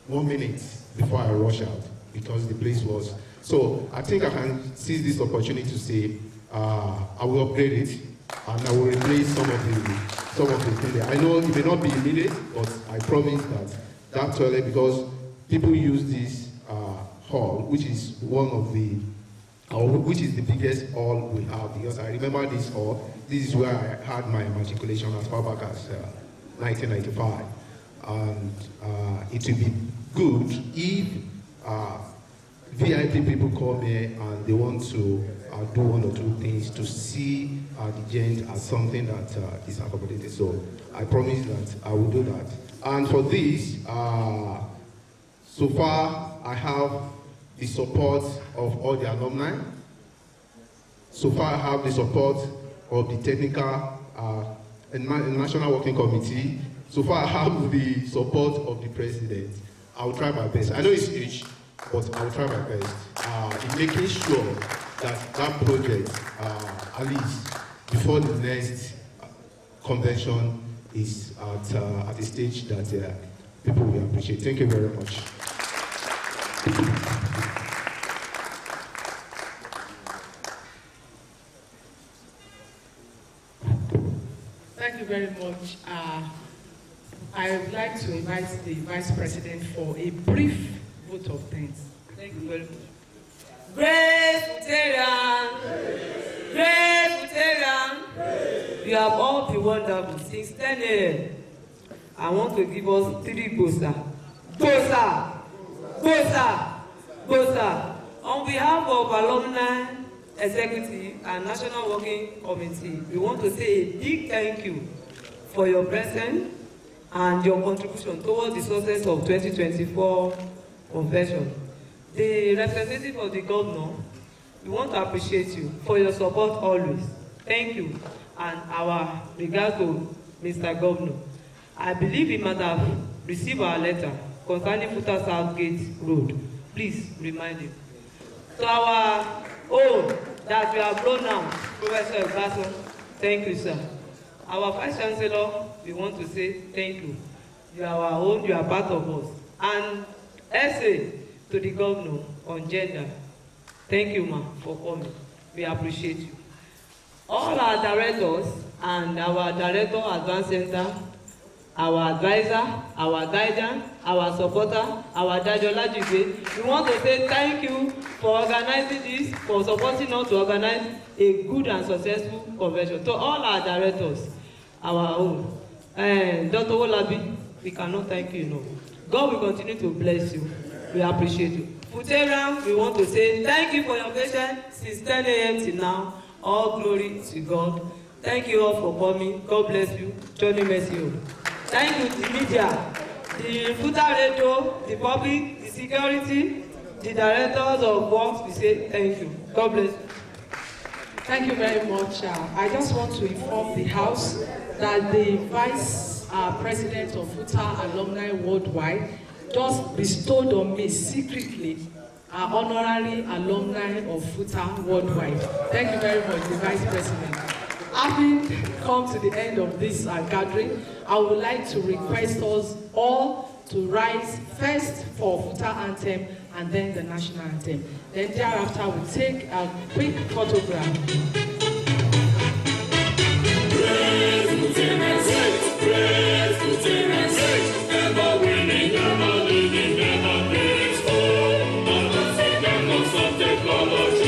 1 minute before I rushed out, because the place was. So I think I can seize this opportunity to say, I will upgrade it, and I will replace some of the things there. I know it may not be immediate, but I promise that toilet, because people use this hall, which is which is the biggest hall we have, because I remember this hall. This is where I had my matriculation as far back as 1995, and it will be good if VIP people come here and they want to do 1 or 2 things to see the gent as something that is accommodated. So I promise that I will do that. And for this, so far I have the support of all the alumni. So far I have the support of the technical National Working Committee. So far I have the support of the president. I will try my best. I know it's huge, but I will try my best in making sure that that project, at least before the next convention, is at a stage that people will appreciate. Thank you very much. Thank you very much. I would like to invite the Vice President for a brief vote of thanks. Thank you very much. Great Futarian! Great Futarian! You have all been wonderful since 10 a.m. I want to give us 3 Gosa. Gosa! Gosa! Gosa! On behalf of Alumni Executive and National Working Committee, we want to say a big thank you for your presence and your contribution towards the success of 2024 convention. The representative of the governor, we want to appreciate you for your support always. Thank you. And our regards to Mr. Governor. I believe he might have received our letter concerning Futa Southgate Road. Please remind him. To our own that we have blown out, Professor Igbasan, thank you, sir. Our Vice Chancellor, we want to say thank you. You are our own, you are part of us. And essay to the governor on gender. Thank you, ma'am, for coming. We appreciate you. All our directors and our Director Advanced Center, our advisor, our guidance, our supporter, our Dajolajibe, we want to say thank you for organizing this, for supporting us to organize a good and successful convention. To all our directors, our own, Dr. Olabi, we cannot thank you enough. God will continue to bless you. We appreciate you. Futarian, we want to say thank you for your patience since 10 a.m. till now. All glory to God. Thank you all for coming. God bless you. Johnny mercy. Thank you, the media, the Futa Radio, the public, the security, the directors of works. We say thank you. God bless you. Thank you very much. I just want to inform the House that the Vice President of Futa Alumni Worldwide just bestowed on me secretly honorary alumni of Futa Worldwide. Thank you very much, the Vice President. Having come to the end of this gathering, I would like to request us all to rise first for Futa Anthem and then the National Anthem. Then thereafter, we'll take a quick photograph. Brotherhood.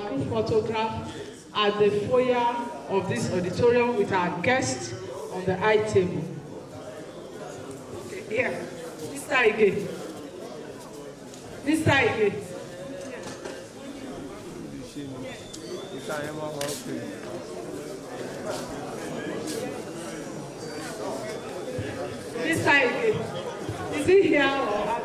group photograph at the foyer of this auditorium with our guests on the high table. Okay, here, this side again. This side again. This side again. Is it here or